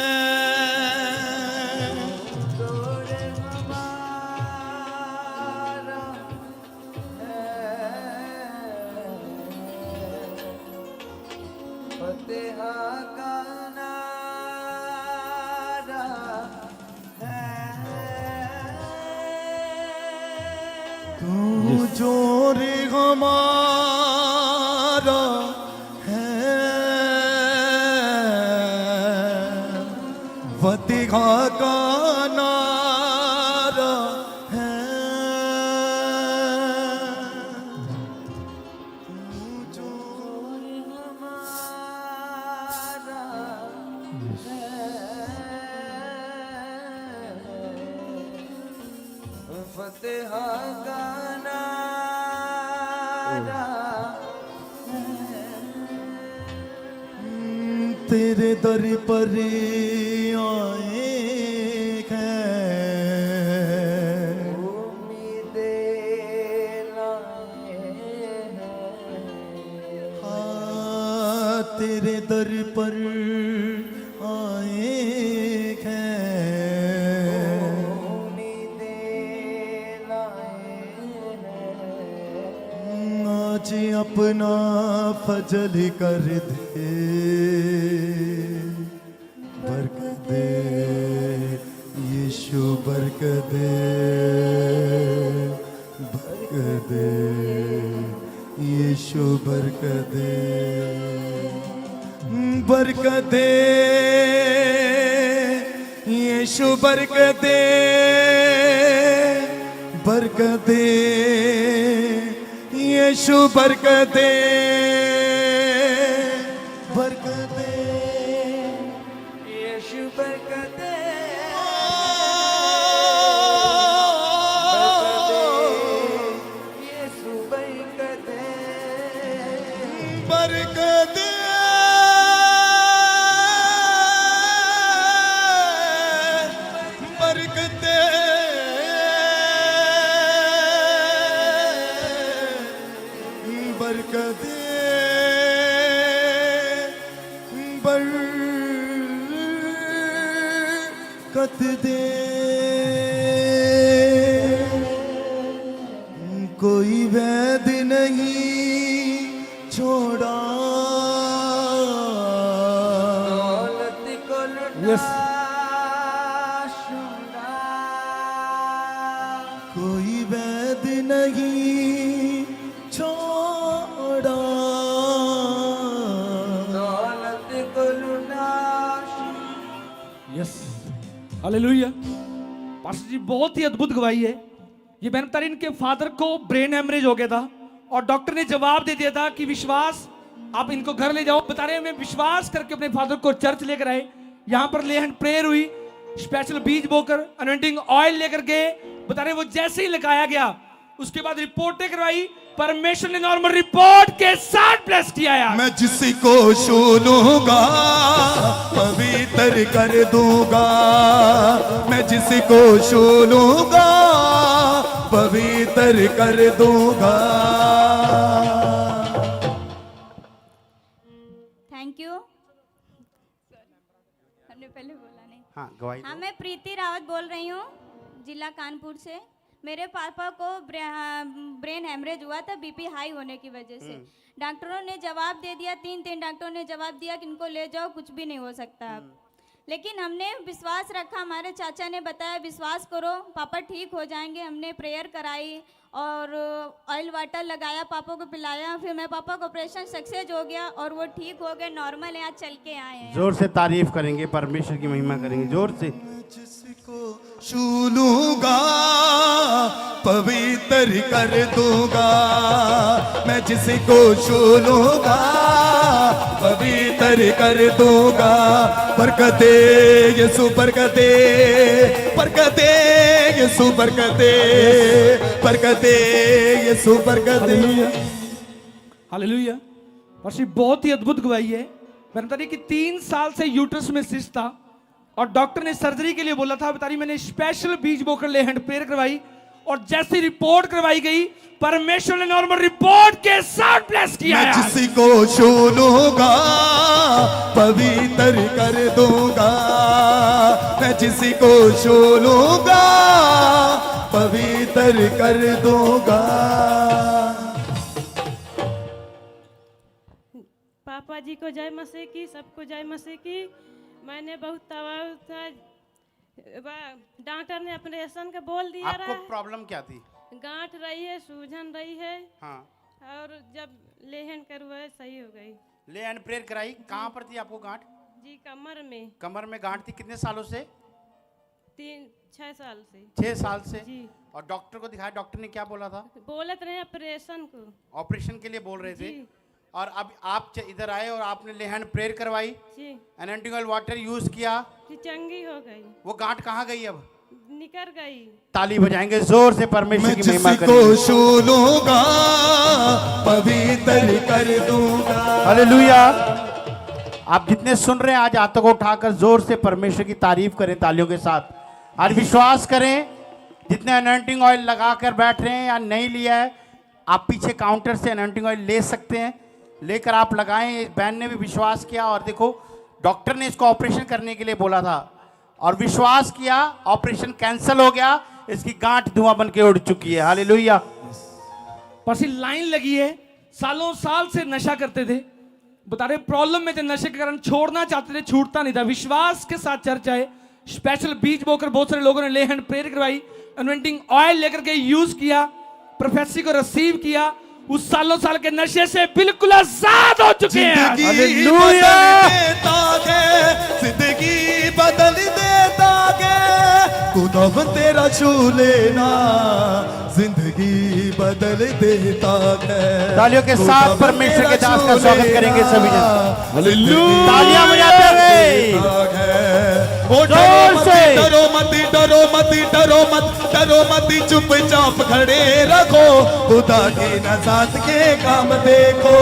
तू जोर हमारा है, फतिहा का नारा है। तू जोर हमारा है, फतिहा का तेरे दर पर आए हैं, हाँ तेरे दर पर आए हैं, आज अपना फजल कर दे, बरकत दे यीशु, बरकत दे, बरकत दे यीशु, बरकत दे, बरकत दे यीशु, बरकत दे, बरकत दे यीशु, बरकत दे, बरकत दे यीशु, बरकत दे, यीशु, बरकत दे, बरकत दे, बरकत दे, बरकत दे, बरकत दे। कोई वैद नहीं छोड़ा, दौलत को लुटा छोड़ा, कोई वैद नहीं छोड़ा, दौलत को लुटा। Yes, hallelujah. पास्टर जी बहुत ही अद्भुत गवाही है। ये बहन बता रही इनके फादर को ब्रेन हेमरेज हो गया था और डॉक्टर ने जवाब दे दिया था कि विश्वास, आप इनको घर ले जाओ। बता रहे हैं मैं विश्वास करके अपने फादर को चर्च लेकर आए, यहाँ पर ले हैंड प्रेयर हुई, स्पेशल बीज बोकर अनॉइंटिंग ऑयल लेकर गए। बता रहे वो जैसे ही लगाया गया उसके बाद रिपोर्टें करवाई, परमेश्वर ने नॉर्मल रिपोर्ट के साथ ब्लेस किया यार। मैं जिसको छू लूंगा पवित्र कर दूंगा, मैं जिसको छू लूंगा पवित्र कर दूंगा। Thank you. हमने पहले बोला नहीं। हाँ गवाही हाँ, मैं प्रीति रावत बोल रही हूँ, जिला कानपुर से। मेरे पापा को ब्रेन हेमरेज हुआ था बीपी हाई होने की वजह से। डॉक्टरों ने जवाब दे दिया, तीन डॉक्टरों ने जवाब दिया कि इनको ले जाओ, कुछ भी नहीं हो सकता अब। लेकिन हमने विश्वास रखा, हमारे चाचा ने बताया विश्वास करो पापा ठीक हो जाएंगे। हमने प्रेयर कराई और ऑयल वाटर लगाया, पापा को पिलाया, फिर मैं पापा का ऑपरेशन सक्सेस हो गया और वो ठीक हो गए, नॉर्मल है, आज चल के आए हैं। जोर से तारीफ करेंगे, परमेश्वर की महिमा करेंगे जोर से। जिसको छू लूंगा पवित्र कर दूंगा, मैं जिसको छू लूंगा पवित्र कर दूंगा। बरकत दे यीशु, बरकत दे, बरकत दे यीशु, बरकत दे, बरकत दे यीशु, बरकत दे। हालेलुया। और बहुत ही अद्भुत गवाही है। मैंने बता रही कि 3 साल से यूट्रस में सिस्ट था और डॉक्टर ने सर्जरी के लिए बोला था। बता रही मैंने स्पेशल बीज बोकर ले हैंड प्रेयर करवाई और जैसी रिपोर्ट करवाई गई परमेश्वर ने नॉर्मल रिपोर्ट के साथ ब्लेस किया मैं है। जिसी को छू लूंगा पवित्र कर दूंगा, मैं जिसी को छू लूंगा पवित्र कर दूंगा। पापा जी को जय मसीह की, सबको जय मसीह की। मैंने बहुत तबाह था, डॉक्टर ने ऑपरेशन का बोल दिया आपको रहा, प्रॉब्लम क्या थी? गांठ रही है, सूजन रही है, हाँ, और जब लेहन करवाए सही हो गई। ले एंड प्रेयर कराई। कहाँ पर थी आपको गांठ? जी कमर में। कमर में गांठ थी। कितने सालों से? 6 साल से। 6 साल से। जी। और डॉक्टर को दिखाया, डॉक्टर ने क्या बोला था? बोलत रहे ऑपरेशन को। ऑपरेशन के लिए बोल रहे थे। जी। और अब आप इधर आए और आपने ले हैंड प्रेयर करवाई, जी। एनॉइंटिंग ऑयल वाटर यूज किया, जी चंगी हो गई, वो गांठ कहाँ गई? अब निकल गई। ताली बजाएंगे जोर से, परमेश्वर मैं की महिमा जिसी को करेंगे। छू लूंगा पवित्र कर दूंगा। हालेलुया। आप जितने सुन रहे हैं आज हाथों को उठाकर जोर से परमेश्वर की तारीफ करें तालियों के साथ। आज विश्वास करें, जितने अनॉइंटिंग ऑयल लगाकर बैठ रहे हैं या नहीं लिया है, आप पीछे काउंटर से अनॉइंटिंग ऑयल ले सकते हैं, लेकर आप लगाएं। इस बहन ने भी विश्वास किया और देखो डॉक्टर ने इसको ऑपरेशन करने के लिए बोला था और विश्वास किया, ऑपरेशन कैंसिल हो गया, इसकी गांठ धुआं बन के उड़ चुकी है। हालेलुया। परसी लाइन लगी है, सालों साल से नशा करते थे, बता रहे प्रॉब्लम में थे, नशे के कारण छोड़ना चाहते थे, छूटता नहीं था। विश्वास के साथ चर्च आए, स्पेशल बीज बोकर बहुत सारे लोगों ने ले हैंड प्रेयर करवाई, अनॉइंटिंग ऑयल लेकर के यूज किया, प्रोफेसी को रिसीव किया, उस सालों साल के नशे से बिल्कुल आजाद हो चुके हैं। जिंदगी बदल देता है, जिंदगी बदल देता है, खुदा तेरा छू लेना जिंदगी बदल देता है। तालियों के साथ परमेश्वर के दास का स्वागत करेंगे सभी जन। हालेलुया। तालियां बजाते हुए वो जोर से। डरो मत, डरो मत, डरो मत, डरो मत, चुपचाप खड़े रखो, खुदा की नजात के काम देखो।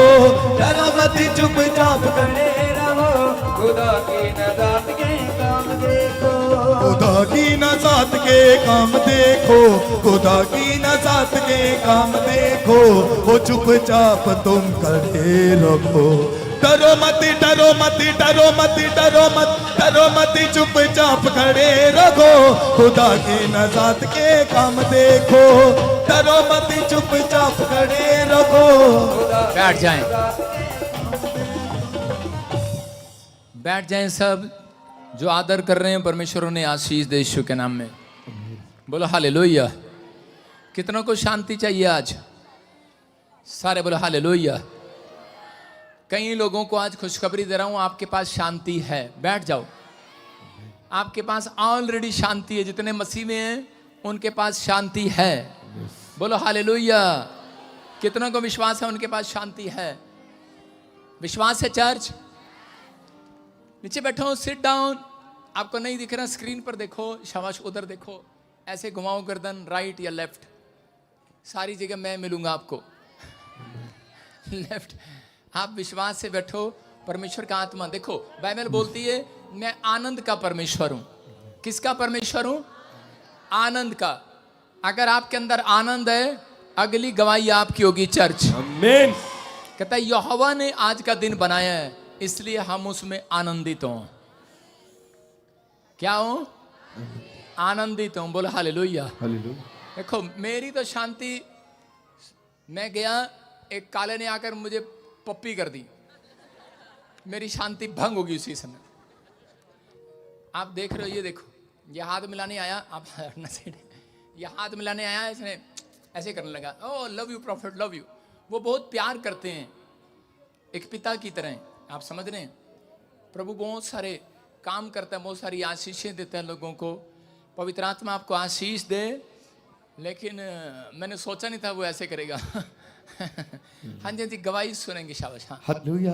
डरो मत, चुपचाप खड़े रहो, खुदा की नजात के काम देखो। खुदा की नजात के काम देखो, खुदा की नजात के काम देखो, वो चुपचाप तुम खड़े रखो। डरो मत, डरो मत, डरो मत, डरो मत, डरो मत, चुपचाप खड़े रखो, खुदा की नजात के काम देखो। डरो मत, चुपचाप खड़े रखो। बैठ जाएं, बैठ जाएं सब। जो आदर कर रहे हैं परमेश्वर ने आशीष दे यीशु के नाम में। बोलो हालेलुया। कितनों को शांति चाहिए आज? सारे बोलो हालेलुया। कई लोगों को आज खुशखबरी दे रहा हूं, आपके पास शांति है। बैठ जाओ, आपके पास ऑलरेडी शांति है। जितने मसीह में हैं उनके पास शांति है। बोलो हालेलुया। कितनों को विश्वास है उनके पास शांति है? विश्वास है चर्च? नीचे बैठो, सिट डाउन। आपको नहीं दिख रहा स्क्रीन पर देखो, शाबाश, उधर देखो, ऐसे घुमाओ गर्दन, राइट या लेफ्ट, सारी जगह मैं मिलूंगा आपको। लेफ्ट। आप विश्वास से बैठो। परमेश्वर का आत्मा देखो, बाइबल बोलती है मैं आनंद का परमेश्वर हूं। किसका परमेश्वर हूं? आनंद का। अगर आपके अंदर आनंद है, अगली गवाही आपकी होगी चर्च। आमीन। कहता है यहोवा ने आज का दिन बनाया है, इसलिए हम उसमें आनंदित हों। क्या हो? आनंदित हों। बोलो हालेलुया। देखो मेरी तो शांति, मैं गया, एक काले ने आकर मुझे पप्पी कर दी, मेरी शांति भंग होगी उसी समय। आप देख रहे हो, ये देखो, ये हाथ मिलाने आया, आप ये हाथ मिलाने आया, इसने ऐसे करने लगा, oh love you prophet, love you. वो बहुत प्यार करते हैं, एक पिता की तरह। आप समझ रहे हैं? प्रभु बहुत सारे काम करता है, बहुत सारी आशीषें देता है लोगों को। पवित्र आत्मा आपको आशीष दे, लेकिन मैंने सोचा नहीं था वो ऐसे करेगा। हाँ जी, गवाही सुनेंगे, शाबाश। हाँ हालेलुया।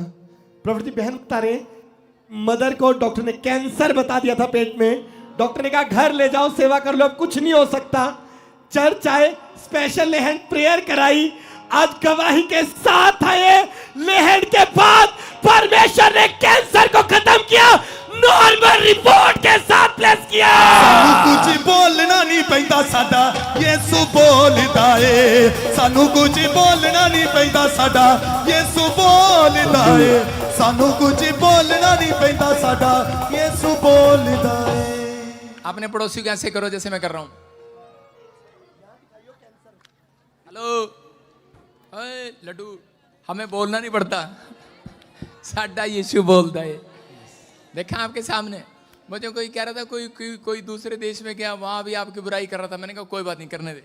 प्रभु बहन बता रहे, मदर को डॉक्टर ने कैंसर बता दिया था पेट में। डॉक्टर ने कहा घर ले जाओ, सेवा कर लो, अब कुछ नहीं हो सकता। चर्च आए, स्पेशल लेहन प्रेयर कराई, आज गवाही के साथ आए। लेहन के बाद परमेश्वर ने कैंसर को खत्म किया। नॉर्मल रिपोर्ट के साथ प्लेस किया। सानू कुछ बोलना नहीं पैंदा साडा यीशु बोलदा ए। सानू कुछ बोलना नहीं पैंदा साडा यीशु बोलदा ए। सानू कुछ बोलना नहीं पैंदा साडा यीशु बोलदा ए। अपने पड़ोसी को ऐसे करो जैसे मैं कर रहा हूं। हेलो, ओए लड्डू, हमें बोलना नहीं पड़ता, साडा यीशु बोलता है। देखा आपके सामने, मुझे कोई कह रहा था कोई दूसरे देश में गया, वहां भी आपकी बुराई कर रहा था। मैंने कहा कोई बात नहीं, करने दे,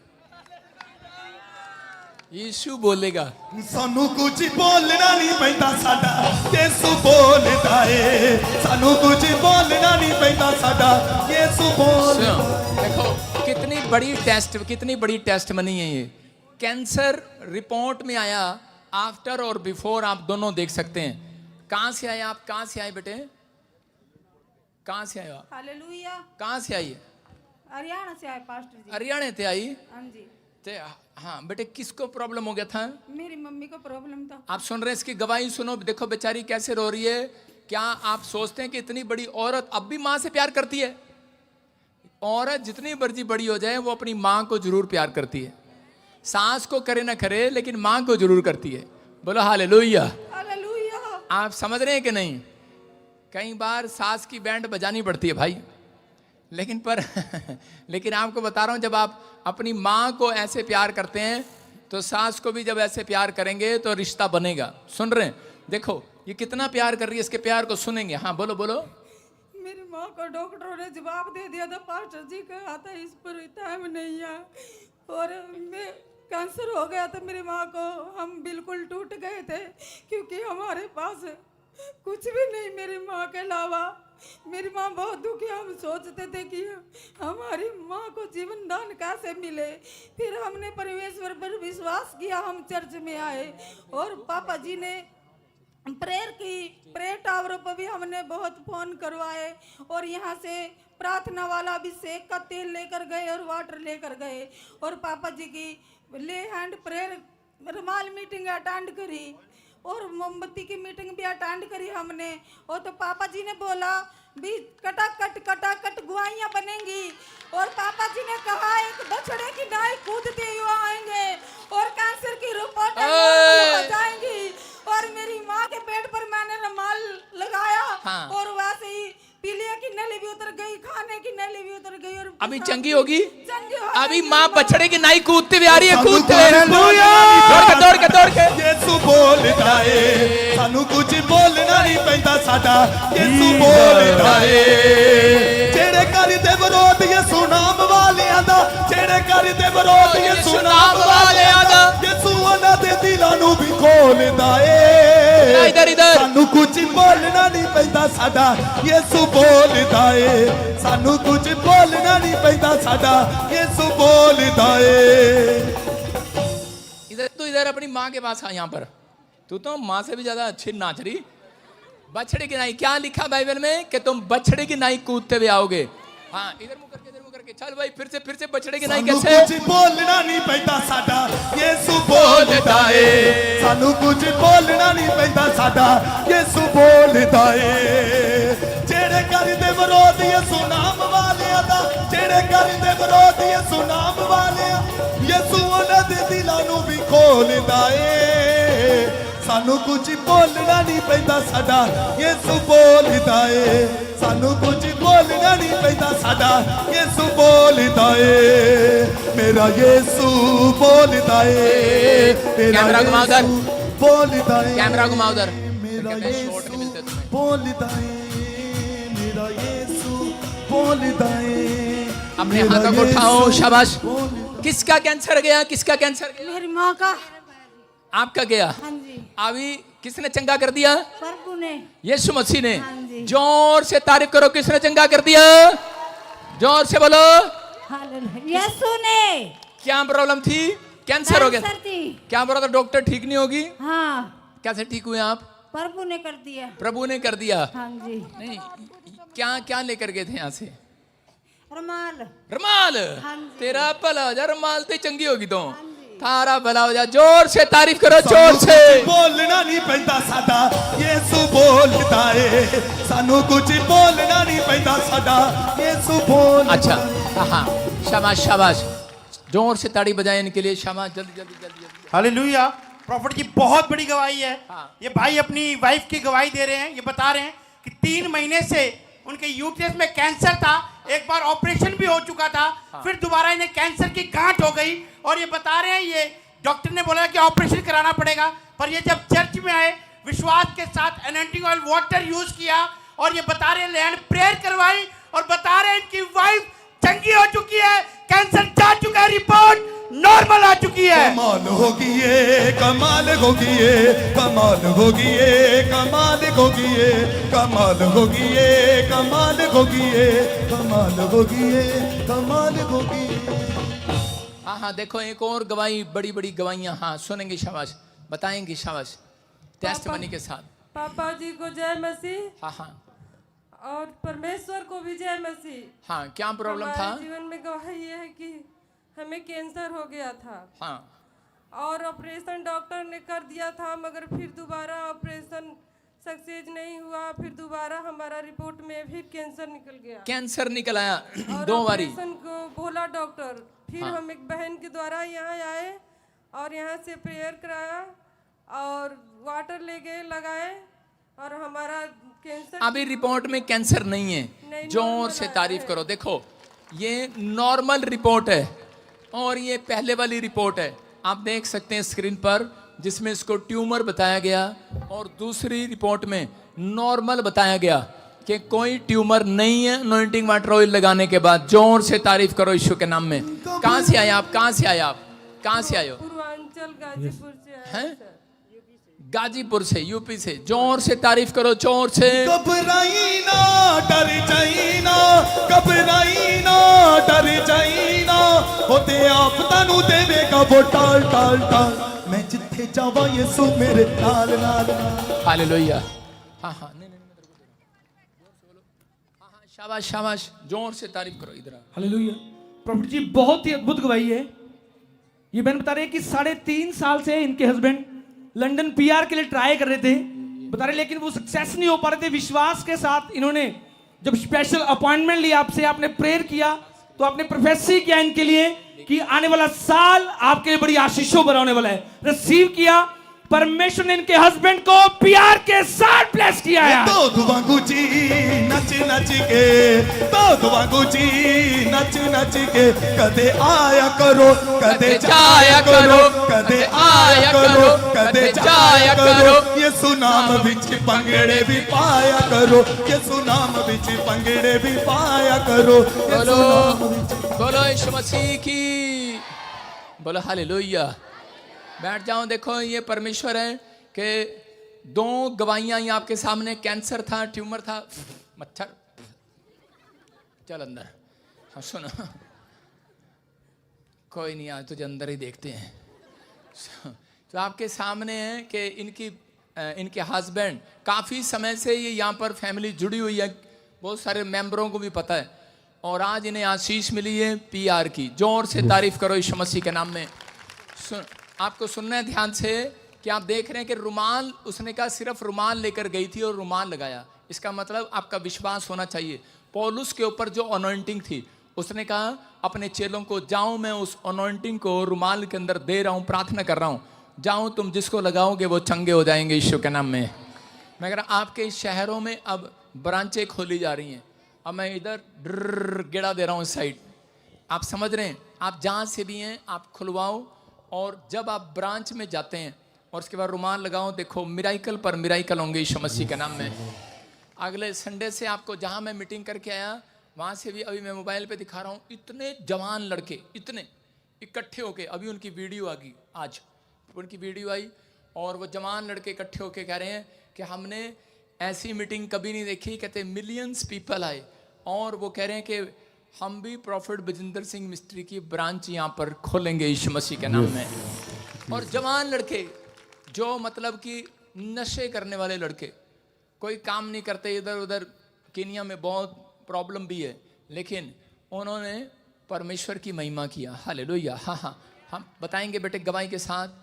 यीशु बोलेगा। सानू कुछ बोलना नहीं पैंदा साडा यीशु बोलदा ए। सानू कुछ बोलना नहीं पैंदा साडा यीशु बोलदा। देखो कितनी बड़ी टेस्ट मनी है ये। कैंसर रिपोर्ट में आया, आफ्टर और बिफोर आप दोनों देख सकते हैं। कहां से आए आप? कहां से आए बेटे? कहां से आए आप? हालेलुया। कहां से आई? हरियाणा से आए पास्टर जी। हरियाणा से आई? हाँ जी। ते हाँ बेटे, किसको प्रॉब्लम हो गया था? मेरी मम्मी को प्रॉब्लम था। आप सुन रहे हैं, इसकी गवाही सुनो। देखो बेचारी कैसे रो रही है। क्या आप सोचते हैं कि इतनी बड़ी औरत अब भी माँ से प्यार करती है? औरत जितनी मर्जी बड़ी हो जाए, वो अपनी माँ को जरूर प्यार करती है। सास को करे ना करे, लेकिन माँ को जरूर करती है। बोलो हालेलुया। हालेलुया। आप समझ रहे हैं कि नहीं? कई बार सास की बैंड बजानी पड़ती है भाई, लेकिन आपको बता रहा हूं, जब आप अपनी माँ को ऐसे प्यार करते हैं तो सास को भी जब ऐसे प्यार करेंगे तो रिश्ता बनेगा। सुन रहे हैं? देखो ये कितना प्यार कर रही है, इसके प्यार को सुनेंगे। हाँ बोलो बोलो। मेरी माँ को डॉक्टरों ने जवाब दे दिया था, पास्टर जी का आता है, इस पर टाइम नहीं है, और मैं कैंसर हो गया था मेरी माँ को। हम बिल्कुल टूट गए थे, क्योंकि हमारे पास कुछ भी नहीं मेरी माँ के अलावा। मेरी माँ बहुत दुखी, हम सोचते थे कि हमारी माँ को जीवन दान कैसे मिले। फिर हमने परमेश्वर पर विश्वास किया, हम चर्च में आए और पापा जी ने प्रेयर की। प्रेयर टावर पर भी हमने बहुत फोन करवाए, और यहाँ से प्रार्थना वाला अभिषेक का तेल लेकर गए और वाटर लेकर गए, और पापा जी की ले हैंड प्रेयर रुमाल मीटिंग अटेंड करी, और मोमबत्ती की मीटिंग भी अटेंड करी हमने। और तो पापा जी ने बोला भी कटाकट गुआइयाँ बनेंगी, और पापा जी ने कहा एक बछड़े की नाई कूदते हुए आएंगे और कैंसर की रिपोर्ट हो जाएंगी। और मेरी माँ के पेट पर मैंने रुमाल लगाया, हाँ। और वैसे ही पीलिया की नली भी उतर गई, खाने की नली भी उतर गई, और अभी चंगी होगी। चंगी हो अभी गई। माँ बछड़े की नाई कूदते हुए आ रही है, कूदते हुए हालेलुया। दौड़ के यीशु बोलदा ए। सानू कुछ बोलना नहीं पैंदा साडा यीशु बोलदा ए। जेड़े करदे विरोध यीशु नाम वालियां दा, जेड़े करदे विरोध यीशु नाम वालियां दा, यीशु उन्हां दे दिलां नूं भी खोलदा ए। इधर सानू कुछ बोलना नहीं पैंदा साडा यीशु बोलदा ए। सानू कुछ बोलना नहीं पैंदा साडा यीशु बोलदा ए। इधर अपनी माँ के पास आ। यहाँ पर तू तो माँ से भी ज्यादा अच्छी नाच रही। बछड़े की नाई, क्या लिखा बाइबल में कि तुम बछड़े की नाई कूदते हुए आओगे। हाँ इधर मुंह करके चल भाई, फिर से बछड़े की नाई सानू कैसे? कुछ बोलना नहीं पैंदा साडा यीशु बोलदा ए। सानू कुछ बोलना नहीं पैंदा साडा यीशु बोलदा ए। जेड़े करदे विरोध यीशु नाम वालियां दा, जेड़े करदे विरोध यीशु नाम वालियां, यीशु उन्हां दे दिलां नूं भी खोलदा ए। सानू कुछ बोलना नहीं पैंदा साडा यीशु बोलदा ए। सानू कुछ बोलना नहीं पैंदा साडा यीशु बोलदा ए। मेरा यीशु बोलदा ए। कैमरा घुमाओ उधर। बोलदा ए। कैमरा घुमाओ उधर। मेरा कहते हैं शॉट नहीं मिलते यीशु तुम्हें। बोलदा ए। मेरा यीशु बोलदा ए। अपने हाथों को उठाओ, शाबाश। किसका कैंसर गया? किसका कैंसर गया? मेरी माँ का। आपका गया। हाँ जी। अभी किसने चंगा कर दिया? प्रभु ने। यीशु मसीह ने। हाँ जी। जोर से तारीफ करो, किसने चंगा कर दिया? जोर से बोलो। हालेलुया। यीशु ने। क्या प्रॉब्लम थी? कैंसर हो गया। कैंसर थी। क्या बोला था डॉक्टर? ठीक नहीं होगी। हाँ, कैसे ठीक हुए आप? प्रभु ने कर दिया। प्रभु ने कर दिया। हाँ जी। नहीं, क्या क्या लेकर गए थे यहाँ से? रुमाल। रुमाल। हाँ जी। तेरा भला हो जा, रुमाल तो चंगी होगी तो। हाँ जी। तारा भला हो जा, जोर से तारीफ करो, जोर से। बोलना नहीं पैंदा साडा यीशु बोलता है, सानू कुछ बोलना नहीं पैंदा साडा यीशु बोलता। अच्छा, हाँ, शाबाश शाबाश, जोर से ताड़ी बजाएं इनके लिए, शाबाश, जल्दी जल्दी जल्दी जल्दी। हालेलुया। प्रॉफिट जी बहुत बड़ी गवाही है। हाँ। ये भाई अपनी वाइफ की गवाही दे रहे हैं। ये बता रहे हैं कि 3 महीने से उनके यूट्रस में कैंसर था, एक बार ऑपरेशन भी हो चुका था, फिर दोबारा इन्हें कैंसर की गांठ हो गई, और ये बता रहे हैं ये डॉक्टर ने बोला कि ऑपरेशन कराना पड़ेगा, पर ये जब चर्च में आए विश्वास के साथ एनॉइंटिंग ऑयल वाटर यूज किया, और ये बता रहे हैं लैंड प्रेयर करवाई, और बता रहे हैं इनकी वाइफ चंगी हो चुकी है, कैंसर जा चुका है, रिपोर्ट नॉर्मल आ चुकी है। कमाल होगी ये, कमाल होगी ये, कमाल होगी ये, कमाल होगी ये, कमाल होगी ये, कमाल होगी ये, कमाल होगी ये, कमाल होगी ये। हाँ हाँ, देखो एक और गवाही, बड़ी बड़ी गवाहियां, हाँ सुनेंगे, शाबाश, बताएंगे, शाबाश, टेस्टमनी के साथ। पापा जी को जय मसीह, हाँ हाँ और परमेश्वर को भी जय मसीह। हाँ, क्या प्रॉब्लम था? हमारे जीवन में गवाही ये है कि हमें कैंसर हो गया था, हाँ, और ऑपरेशन डॉक्टर ने कर दिया था, मगर फिर दोबारा ऑपरेशन सक्सेस नहीं हुआ, फिर दोबारा हमारा रिपोर्ट में फिर कैंसर निकल गया, कैंसर निकल आया और 2 बारी। ऑपरेशन को बोला डॉक्टर, फिर हाँ। हम एक बहन के द्वारा यहाँ आए और यहाँ से प्रेयर कराया और वाटर ले गए लगाए, और हमारा कैंसर अभी रिपोर्ट में कैंसर नहीं है, नहीं, जोर नॉर्मल से आया तारीफ है। करो। देखो ये नॉर्मल रिपोर्ट है, और ये पहले वाली रिपोर्ट है, आप देख सकते हैं स्क्रीन पर, जिसमें इसको ट्यूमर बताया गया, और दूसरी रिपोर्ट में नॉर्मल बताया गया कि कोई ट्यूमर नहीं है अनॉइंटिंग वाटर ऑयल लगाने के बाद। जोर से तारीफ करो यीशु के नाम में। कहाँ से आए आप? कहाँ से आए आप? कहाँ से आए हो? पूर्वांचल गाजीपुर से आए हैं? सर। गाजीपुर से, यूपी से। जोर से तारीफ करो, जोर से। घबराई ना, डर जाई ना, घबराई ना, डर जाई ना, होते आप तानू देवेगा वो टाल टाल टाल, मैं जिथे जावा यीशु मेरे नाल नाल नाल। हालेलुया। हाँ हाँ, नहीं नहीं, मैं तेरे को दे रहा हूँ। जोर से बोलो। हाँ हाँ, शाबाश शाबाश, जोर से तारीफ करो। इधर आओ। हालेलुया। प्रॉफिट जी बहुत ही अद्भुत गवाही है। ये बहन बता रहे हैं कि 3.5 साल से इनके हस्बैंड लंदन पीआर के लिए ट्राई कर रहे थे, बता रहे, लेकिन वो सक्सेस नहीं हो पा रहे थे। विश्वास के साथ इन्होंने जब स्पेशल अपॉइंटमेंट लिया आपसे, आपने प्रेयर किया, तो आपने प्रोफेसी किया इनके लिए कि आने वाला साल आपके लिए बड़ी आशीषों भरा होने वाला है। रिसीव किया, परमेश्वर ने इनके हस्बैंड को पीआर के साथ ब्लेस किया है। तो दुआंगू जी नच नच के, तो दुआंगू जी नच नच के, कदे आया करो, कदे जाया करो, कदे आया करो, कदे जाया करो, यीशु नाम विच पंगड़े भी पाया करो, यीशु नाम विच पंगड़े भी पाया करो, बोलो बोलो यीशु मसीह की, बोलो हालेलुया। बैठ जाओ। देखो ये परमेश्वर है कि 2 गवाहियां ही आपके सामने, कैंसर था, ट्यूमर था, मच्छर, चल अंदर। हाँ सुनो, कोई नहीं, आज तुझे अंदर ही देखते हैं। तो आपके सामने है कि इनके हस्बैंड काफ़ी समय से ये यहाँ पर फैमिली जुड़ी हुई है, बहुत सारे मेंबरों को भी पता है, और आज इन्हें आशीष मिली है पीआर की। जोर से तारीफ करो यीशु मसीह के नाम में। आपको सुनना है ध्यान से कि आप देख रहे हैं कि रुमाल, उसने कहा सिर्फ रुमाल लेकर गई थी और रुमाल लगाया। इसका मतलब आपका विश्वास होना चाहिए। पौलुस के ऊपर जो अनॉइंटिंग थी, उसने कहा अपने चेलों को, जाओ मैं उस अनॉइंटिंग को रुमाल के अंदर दे रहा हूँ, प्रार्थना कर रहा हूँ, जाओ तुम जिसको लगाओगे वो चंगे हो जाएंगे यीशु के नाम में। मैं कह रहा आपके शहरों में अब ब्रांचें खोली जा रही हैं। अब मैं इधर गेड़ा दे रहा हूँ इस साइड, आप समझ रहे हैं? आप जहाँ से भी हैं आप खुलवाओ, और जब आप ब्रांच में जाते हैं और उसके बाद रुमाल लगाओ, देखो मिराइकल पर मिराइकल होंगे यीशु मसीह के नाम में। अगले संडे से आपको, जहाँ मैं मीटिंग करके आया वहाँ से भी अभी मैं मोबाइल पे दिखा रहा हूँ, इतने जवान लड़के इतने इकट्ठे होके, अभी उनकी वीडियो आ गई, आज उनकी वीडियो आई, और वो जवान लड़के इकट्ठे होके कह रहे हैं कि हमने ऐसी मीटिंग कभी नहीं देखी। कहते मिलियंस पीपल आए, और वो कह रहे हैं कि हम भी प्रॉफिट बजिंदर सिंह मिस्ट्री की ब्रांच यहाँ पर खोलेंगे यीशु मसीह के नाम में। और जवान लड़के जो मतलब कि नशे करने वाले लड़के, कोई काम नहीं करते, इधर उधर, केनिया में बहुत प्रॉब्लम भी है, लेकिन उन्होंने परमेश्वर की महिमा किया। हालेलुया। हाँ हाँ हम बताएंगे बेटे गवाही के साथ।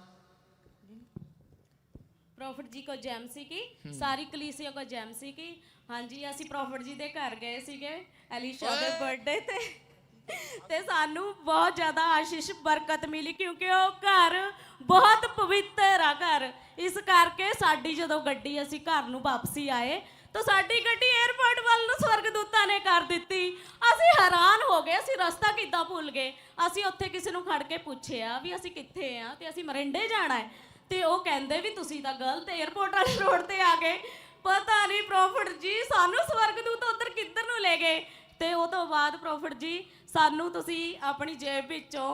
ਪ੍ਰੋਫਟ ਜੀ ਕੋ ਜੈਮਸੀ ਕੀ ਸਾਰੀ ਕਲੀਸਿਆ ਕੋ ਜੈਮਸੀ ਕੀ। ਹਾਂਜੀ ਅਸੀਂ ਪ੍ਰੋਫਟ ਜੀ ਦੇ ਘਰ ਗਏ ਸੀਗੇ ਐਲੀਸ਼ਾ ਦੇ ਬਰਥਡੇ ਤੇ ਸਾਨੂੰ ਬਹੁਤ ਜ਼ਿਆਦਾ ਆਸ਼ੀਸ਼ ਬਰਕਤ ਮਿਲੀ ਕਿਉਂਕਿ ਉਹ ਘਰ ਬਹੁਤ ਪਵਿੱਤਰ ਆ ਘਰ। ਇਸ ਕਰਕੇ ਸਾਡੀ ਜਦੋਂ ਗੱਡੀ ਅਸੀਂ ਘਰ ਨੂੰ ਵਾਪਸੀ ਆਏ ਤਾਂ ਸਾਡੀ ਗੱਡੀ 에ਅਰਪੋਰਟ ਵੱਲ ਨੂੰ ਸਵਰਗਦੂਤਾਂ ਨੇ ਕਰ ਦਿੱਤੀ। ਅਸੀਂ ਹੈਰਾਨ ਹੋ ਗਏ, ਅਸੀਂ ਰਸਤਾ ਕਿੱਦਾਂ ਭੁੱਲ ਗਏ। ਅਸੀਂ ਉੱਥੇ ਕਿਸੇ ਨੂੰ ਖੜ ਕੇ ਪੁੱਛਿਆ ਵੀ ਅਸੀਂ ਕਿੱਥੇ ਆ ਤੇ ਅਸੀਂ ਮਰਿੰਡੇ ਜਾਣਾ ਹੈ ਤੇ ਉਹ ਕਹਿੰਦੇ ਵੀ ਤੁਸੀਂ ਤਾਂ ਗਲਤ 에ਅਰਪੋਰਟ ਵਾਲੇ ਰੋਡ ਤੇ ਆ ਗਏ। ਪਤਾ ਨਹੀਂ ਪ੍ਰੋਫਟ ਜੀ ਸਾਨੂੰ ਸਵਰਗਦੂਤ ਉੱਧਰ ਕਿੱਧਰ ਨੂੰ ਲੈ ਗਏ। ਤੇ ਉਹ ਤੋਂ ਬਾਅਦ ਪ੍ਰੋਫਟ ਜੀ ਸਾਨੂੰ ਤੁਸੀਂ ਆਪਣੀ ਜੇਬ ਵਿੱਚੋਂ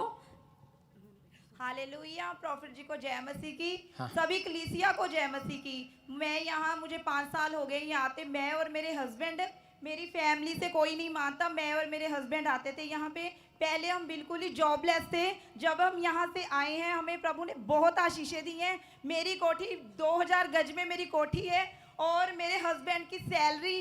हालेलुया। प्रॉफिट जी को जय मसीह की। सभी कलीसिया को जय मसीह की। मैं यहाँ मुझे 5 साल हो गए यहाँ आते। मैं और मेरे हस्बैंड, मेरी फैमिली से कोई नहीं मानता, मैं और मेरे हस्बैंड आते थे यहाँ पे। पहले हम बिल्कुल ही जॉबलेस थे। जब हम यहाँ से आए हैं हमें प्रभु ने बहुत आशीषें दी हैं। मेरी कोठी 2000 गज में मेरी कोठी है और मेरे हस्बैंड की सैलरी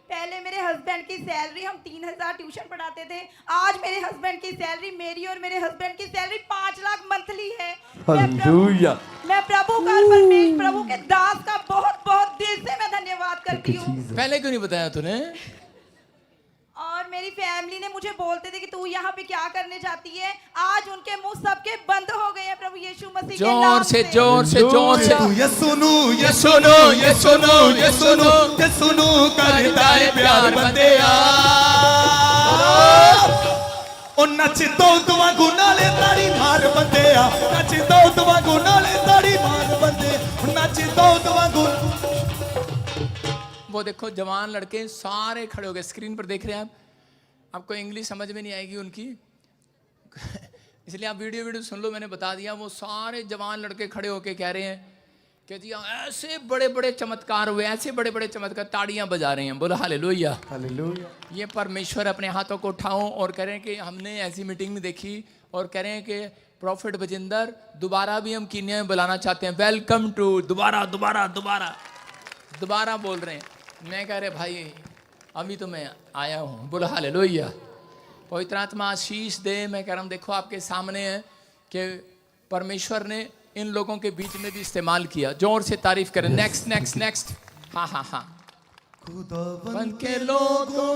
पहले मेरे हस्बैंड की सैलरी हम 3000 ट्यूशन पढ़ाते थे। आज मेरे हस्बैंड की सैलरी, मेरी और मेरे हस्बैंड की सैलरी 5 लाख मंथली है। मैं प्रभु का और प्रभु के दास का बहुत बहुत दिल से मैं धन्यवाद करती हूँ। पहले क्यों नहीं बताया तूने? और मेरी फैमिली ने मुझे बोलते थे कि तू यहाँ पे क्या करने जाती है। आज उनके मुंह सबके बंद हो गए हैं प्रभु यीशु मसीह के नाम से। जोर से ये सुनो ये सुनो ये सुनो ये सुनो ये सुनो करता है प्यार बंदे ओ नच दो दुआ गुनाले ताड़ी मार बंदे नच दो दुआ गुनाले ताड़ी मार बंदे नच दो दुआ गुन। वो देखो जवान लड़के सारे खड़े हो गए, स्क्रीन पर देख रहे हैं आप। आपको इंग्लिश समझ में नहीं आएगी उनकी इसलिए आप वीडियो सुन लो। मैंने बता दिया। वो सारे जवान लड़के खड़े होके कह रहे हैं कि जी ऐसे बड़े बड़े चमत्कार हुए, ऐसे बड़े बड़े चमत्कार, ताड़ियां बजा रहे हैं। बोलो हालेलुया हालेलुया। ये परमेश्वर अपने हाथों को उठाओ और कह रहे हैं कि हमने ऐसी मीटिंग में देखी और कह रहे हैं कि प्रॉफिट बजिंदर दोबारा भी हम कीनिया में बुलाना चाहते हैं। वेलकम टू दोबारा दोबारा दोबारा दोबारा बोल रहे हैं। मैं कह रहे भाई अभी तो मैं आया हूँ। बोलो हालेलुया। पवित्र आत्मा आशीष दे। मैं कह रहा हूँ देखो आपके सामने है कि परमेश्वर ने इन लोगों के बीच में भी इस्तेमाल किया। जोर से तारीफ करें। Next next next. हाँ हाँ हाँ। बन के लोगों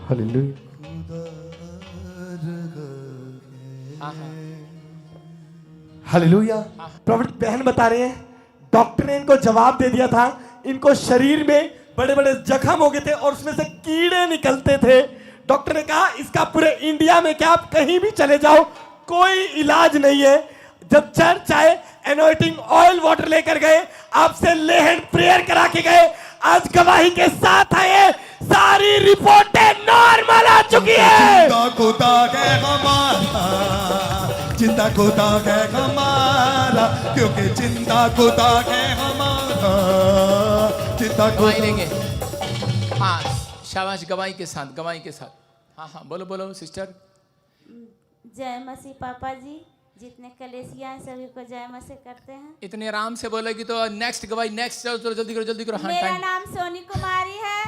हालेलुया। हालेलुया। प्रॉफिट बहन बता रहे हैं डॉक्टर ने इनको जवाब दे दिया था। इनको शरीर में बड़े बड़े जख्म हो गए थे और उसमें से कीड़े निकलते थे। डॉक्टर ने कहा इसका पूरे इंडिया में क्या आप कहीं भी चले जाओ कोई इलाज नहीं है। जब चर्च आए एनॉइंटिंग ऑयल वाटर लेकर गए, आपसे ले हैंड प्रेयर करा के गए, आज गवाही के साथ आए, सारी रिपोर्टें नॉर्मल आ चुकी है। खुदा के हमारा जिंदा खुदा है हमारा क्योंकि जिंदा खुदा है हमारा जिंदा गवाही देंगे। हाँ शाबाश। गवाही के साथ गवाही के साथ। हाँ हाँ बोलो बोलो सिस्टर। जय मसीह पापा जी। जितने कलेसिया हैं सभी को जय मसीह करते हैं। इतने आराम से बोलेगी तो नेक्स्ट गवाही नेक्स्ट। चलो जल्दी करो जल्दी करो। हाँ, मेरा नाम सोनी कुमारी है।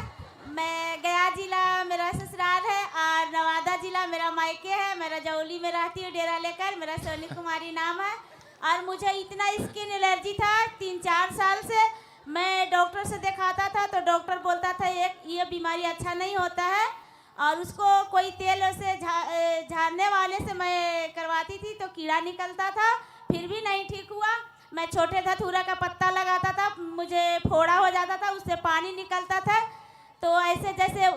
मैं गया जिला मेरा ससुराल है और नवादा जिला मेरा मायके है। मेरा जौली में रहती हूँ डेरा लेकर। मेरा सोनी कुमारी नाम है और मुझे इतना स्किन एलर्जी था 3-4 साल से। मैं डॉक्टर से दिखाता था तो डॉक्टर बोलता था ये बीमारी अच्छा नहीं होता है और उसको कोई तेल से झाड़ने वाले से मैं करवाती थी तो कीड़ा निकलता था, फिर भी नहीं ठीक हुआ। मैं छोटे धतूरा का पत्ता लगाता था, मुझे फोड़ा हो जाता था, उससे पानी निकलता था। तो ऐसे जैसे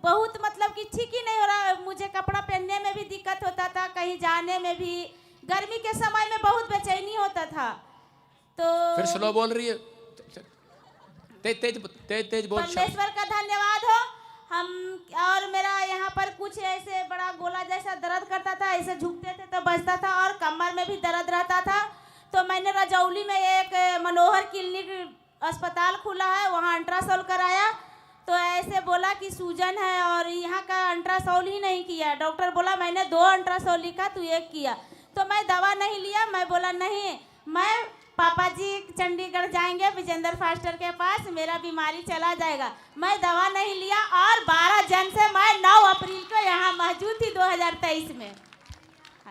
बहुत मतलब कि ठीक ही नहीं हो रहा। मुझे कपड़ा पहनने में भी दिक्कत होता था, कहीं जाने में भी। गर्मी के समय में बहुत बेचैनी होता था। तो फिर स्लो बोल रही है। तेज तेज तेज तेज बोल। परमेश्वर का धन्यवाद हो। हम और मेरा यहाँ पर कुछ ऐसे बड़ा गोला जैसा दर्द करता था, ऐसे झुकते थे तो बचता था और कमर में भी दर्द रहता था। तो मैंने रजौली में एक मनोहर क्लिनिक अस्पताल खुला है, वहाँ अल्ट्रासाउंड कराया तो ऐसे बोला कि सूजन है और यहाँ का अल्ट्रासाउंड ही नहीं किया। डॉक्टर बोला मैंने 2 अल्ट्रासाउंड लिखा, तू 1 किया। तो मैं दवा नहीं लिया। मैं बोला नहीं, मैं पापा जी चंडीगढ़ जाएंगे विजेंद्र फास्टर के पास, मेरा बीमारी चला जाएगा। मैं दवा नहीं लिया और 12 जन से मैं 9 अप्रैल को यहाँ मौजूद थी 2023 में।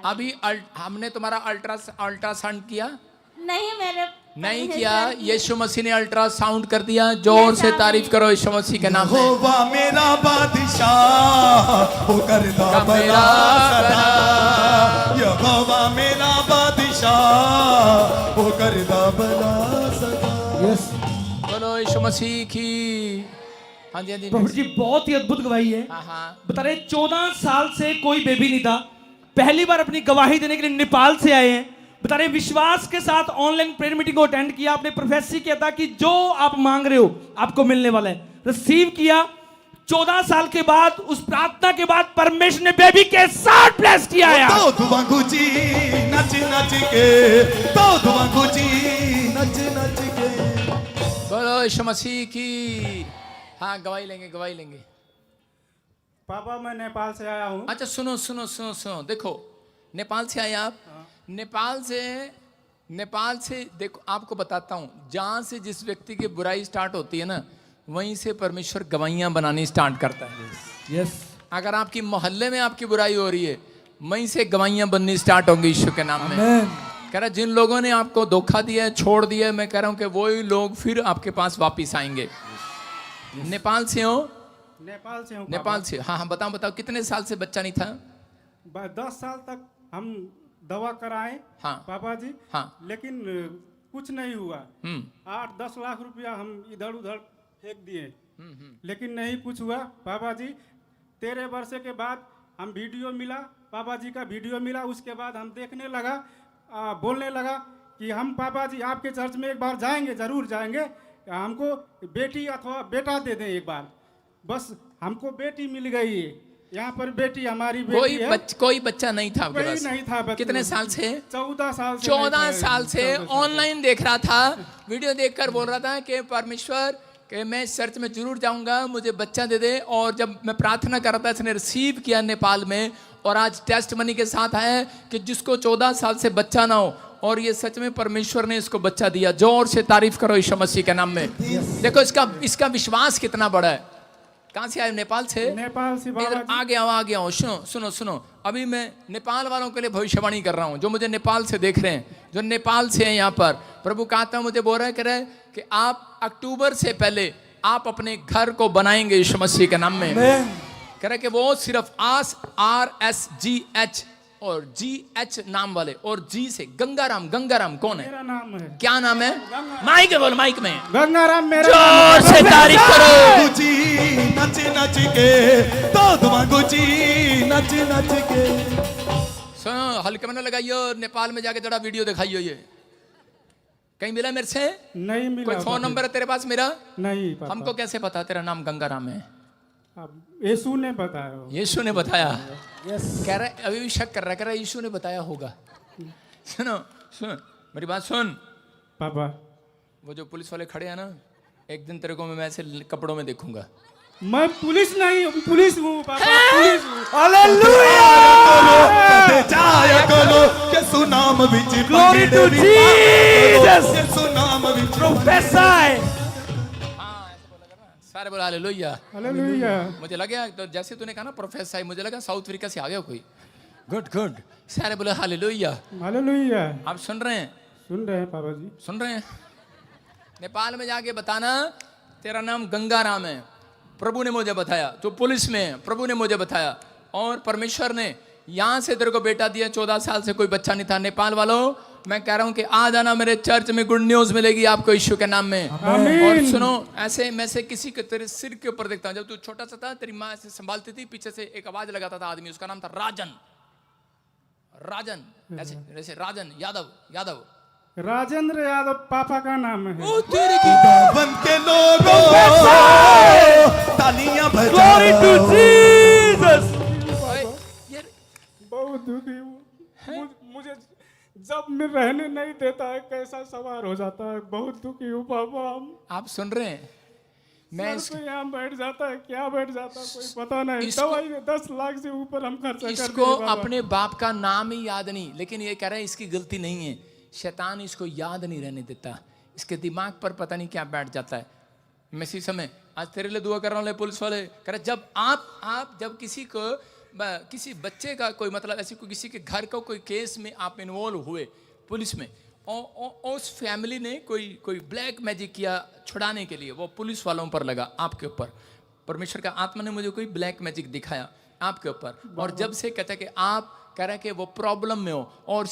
अभी हमने तुम्हारा अल्ट्रासाउंड किया? नहीं मेरे नहीं किया। यीशु मसीह ने अल्ट्रासाउंड कर दिया। जोर से तारीफ करो यीशु मसीह के नाम में। यहोवा मेरा बादशाह हो करदा भला सदा, यहोवा मेरा बादशाह हो करदा भला सदा। यस बोलो यीशु मसीह की। हाँ जी हाँ जी। प्रभु जी बहुत ही अद्भुत गवाही है। हाँ हाँ। बता रहे 14 साल से कोई बेबी नहीं था, पहली बार अपनी गवाही देने के लिए नेपाल से आए हैं। बता रहे विश्वास के साथ ऑनलाइन प्रेयर मीटिंग को अटेंड किया, आपने प्रोफेसी किया था कि जो आप मांग रहे हो आपको मिलने वाला है, रिसीव किया। 14 साल के बाद उस प्रार्थना के बाद परमेश्वर ने बेबी के साथ ब्लेस किया है। तो दुआंगू जी नच नच के, तो दुआंगू जी नच नच के। बोलो यीशु मसीह की। हाँ गवाही लेंगे गवाही लेंगे। पापा मैं नेपाल से आया हूँ। अच्छा सुनो सुनो सुनो सुनो, देखो नेपाल से आए आप। नेपाल से देखो आपको बताता हूँ, जहाँ से जिस व्यक्ति की बुराई स्टार्ट होती है ना, वहीं से परमेश्वर गवाहियाँ बनानी स्टार्ट करता है। यस अगर आपकी मोहल्ले में आपकी बुराई हो रही है, वहीं से गवाहियाँ बननी स्टार्ट होंगी यीशु के नाम में। कह रहा जिन लोगों ने आपको धोखा दिया है, छोड़ दिया है, मैं कह रहा हूँ कि वही लोग फिर आपके पास वापिस आएंगे। नेपाल से हो? नेपाल से हूँ। नेपाल से। हाँ हाँ बताओ बताओ, कितने साल से बच्चा नहीं था? 10 साल तक हम दवा कराए हाँ पापा जी। हाँ लेकिन कुछ नहीं हुआ। 8-10 लाख रुपया हम इधर उधर फेंक दिए, लेकिन नहीं कुछ हुआ पापा जी। 13 वर्ष के बाद हम वीडियो मिला, पापा जी का वीडियो मिला, उसके बाद हम देखने लगा, बोलने लगा कि हम पापा जी आपके चर्च में एक बार जाएंगे, जरूर जाएंगे, हमको बेटी अथवा बेटा दे दें एक बार। बस हमको बेटी मिल गई है, यहाँ पर बेटी हमारी बेटी है। कोई बच्चा नहीं था आपके पास? नहीं था बच्चा। कितने साल से? 14 साल से। 14 साल से ऑनलाइन देख रहा था, वीडियो देखकर बोल रहा था कि परमेश्वर कि मैं चर्च में जरूर जाऊंगा, मुझे बच्चा दे दे। और जब मैं प्रार्थना कर रहा था, इसने रिसीव किया नेपाल में, और आज टेस्ट मनी के साथ आया कि जिसको 14 साल से बच्चा ना हो, और ये सच में परमेश्वर ने इसको बच्चा दिया। जोर से तारीफ करो यीशु मसीह के नाम में। देखो इसका विश्वास कितना बड़ा है। कहाँ से आए? नेपाल से। नेपाल से आ गया हूँ। सुनो सुनो, अभी मैं नेपाल वालों के लिए भविष्यवाणी कर रहा हूँ, जो मुझे नेपाल से देख रहे हैं, जो नेपाल से हैं यहाँ पर। प्रभु कहता मुझे बोल रहा है, कह रहे कि आप अक्टूबर से पहले आप अपने घर को बनाएंगे यीशु मसीह के नाम में। कह रहे कि वो सिर्फ RSGH और GH नाम वाले, और G से गंगाराम। गंगाराम कौन है? मेरा नाम है। क्या नाम है? माइक में बोल, माइक में। गंगाराम मेरा। जोर से तारीफ करो। जी नच नच के, तो दुआंगू जी नच नच के। सुनो हल्के में ना लगाइयो, नेपाल में जाके थोड़ा वीडियो दिखाइयो। ये कहीं मिला मेरे से? नहीं मिला। कोई फोन नंबर है तेरे पास मेरा? नहीं। हमको कैसे पता तेरा नाम गंगाराम है? यीशु ने बताया। यीशु ने बताया। कह रहा है, अभी भी शक कर रहा है, कह रहा है यीशु ने बताया होगा। सुनो सुन मेरी बात सुन पापा। वो जो पुलिस वाले खड़े हैं ना, एक दिन तेरे को मैं ऐसे कपड़ों में देखूंगा। मैं पुलिस नहीं हूँ, पुलिस हूँ पापा, पुलिस हूँ। हालेलुया जाया करो यीशु नाम विच। Glory to Jesus. यीशु नाम विच प्रोफेसर। सारे बोला हालेलुया। हालेलुया। मुझे लगा तो जैसे तूने कहा ना प्रोफेसर, मुझे लगा साउथ अफ्रीका से आ गया कोई। Good good. सारे बोले हालेलुया। हालेलुया। आप सुन रहे हैं? सुन रहे हैं पापा जी, सुन रहे हैं। नेपाल में जाके बताना तेरा नाम गंगाराम है, प्रभु ने मुझे बताया। तो पुलिस में है, प्रभु ने मुझे बताया, और परमेश्वर ने यहाँ से तेरे को बेटा दिया। 14 साल से कोई बच्चा नहीं था। नेपाल वालों, मैं कह रहा हूँ कि आ जाना मेरे चर्च में, गुड न्यूज मिलेगी आपको यीशु के नाम में। और सुनो, ऐसे मैं से किसी के तेरे सिर के ऊपर देखता हूँ। जब तू छोटा सा था, तेरी माँ ऐसे संभालती थी, पीछे से एक आवाज लगाता था आदमी, उसका नाम था राजन। राजन ऐसे जैसे राजन यादव। यादव राजेंद्र यादव पापा का नाम है। ओ तेरे की बन के लोगों तालियां बजाओ। यार बहुत दुखी हूँ। मुझे जब मैं रहने नहीं देता है, कैसा सवार हो जाता है। बहुत दुखी हूँ पापा। आप सुन रहे हैं? मैं यहाँ बैठ जाता है, क्या बैठ जाता है कोई पता नहीं। दवाई में 10 लाख से ऊपर हम खर्चा करते हैं। इसको अपने बाप का नाम ही याद नहीं, लेकिन ये कह रहे हैं इसकी गलती नहीं है। शैतान इसको याद नहीं रहने देता, इसके दिमाग पर पता नहीं क्या बैठ जाता है। मैं इसी समय आज तेरे लिए दुआ कर रहा हूँ पुलिस वाले, कह रहे जब आप जब किसी को किसी बच्चे का कोई मतलब ऐसी कोई किसी के घर का कोई केस में आप इन्वॉल्व हुए पुलिस में, और उस फैमिली ने कोई ब्लैक मैजिक किया छुड़ाने के लिए, वो पुलिस वालों पर लगा, आपके ऊपर परमेश्वर का आत्मा ने मुझे कोई ब्लैक मैजिक दिखाया आपके ऊपर, और जब से कहता है कि आप कह रहे हैं कि वो प्रॉब्लम में हो और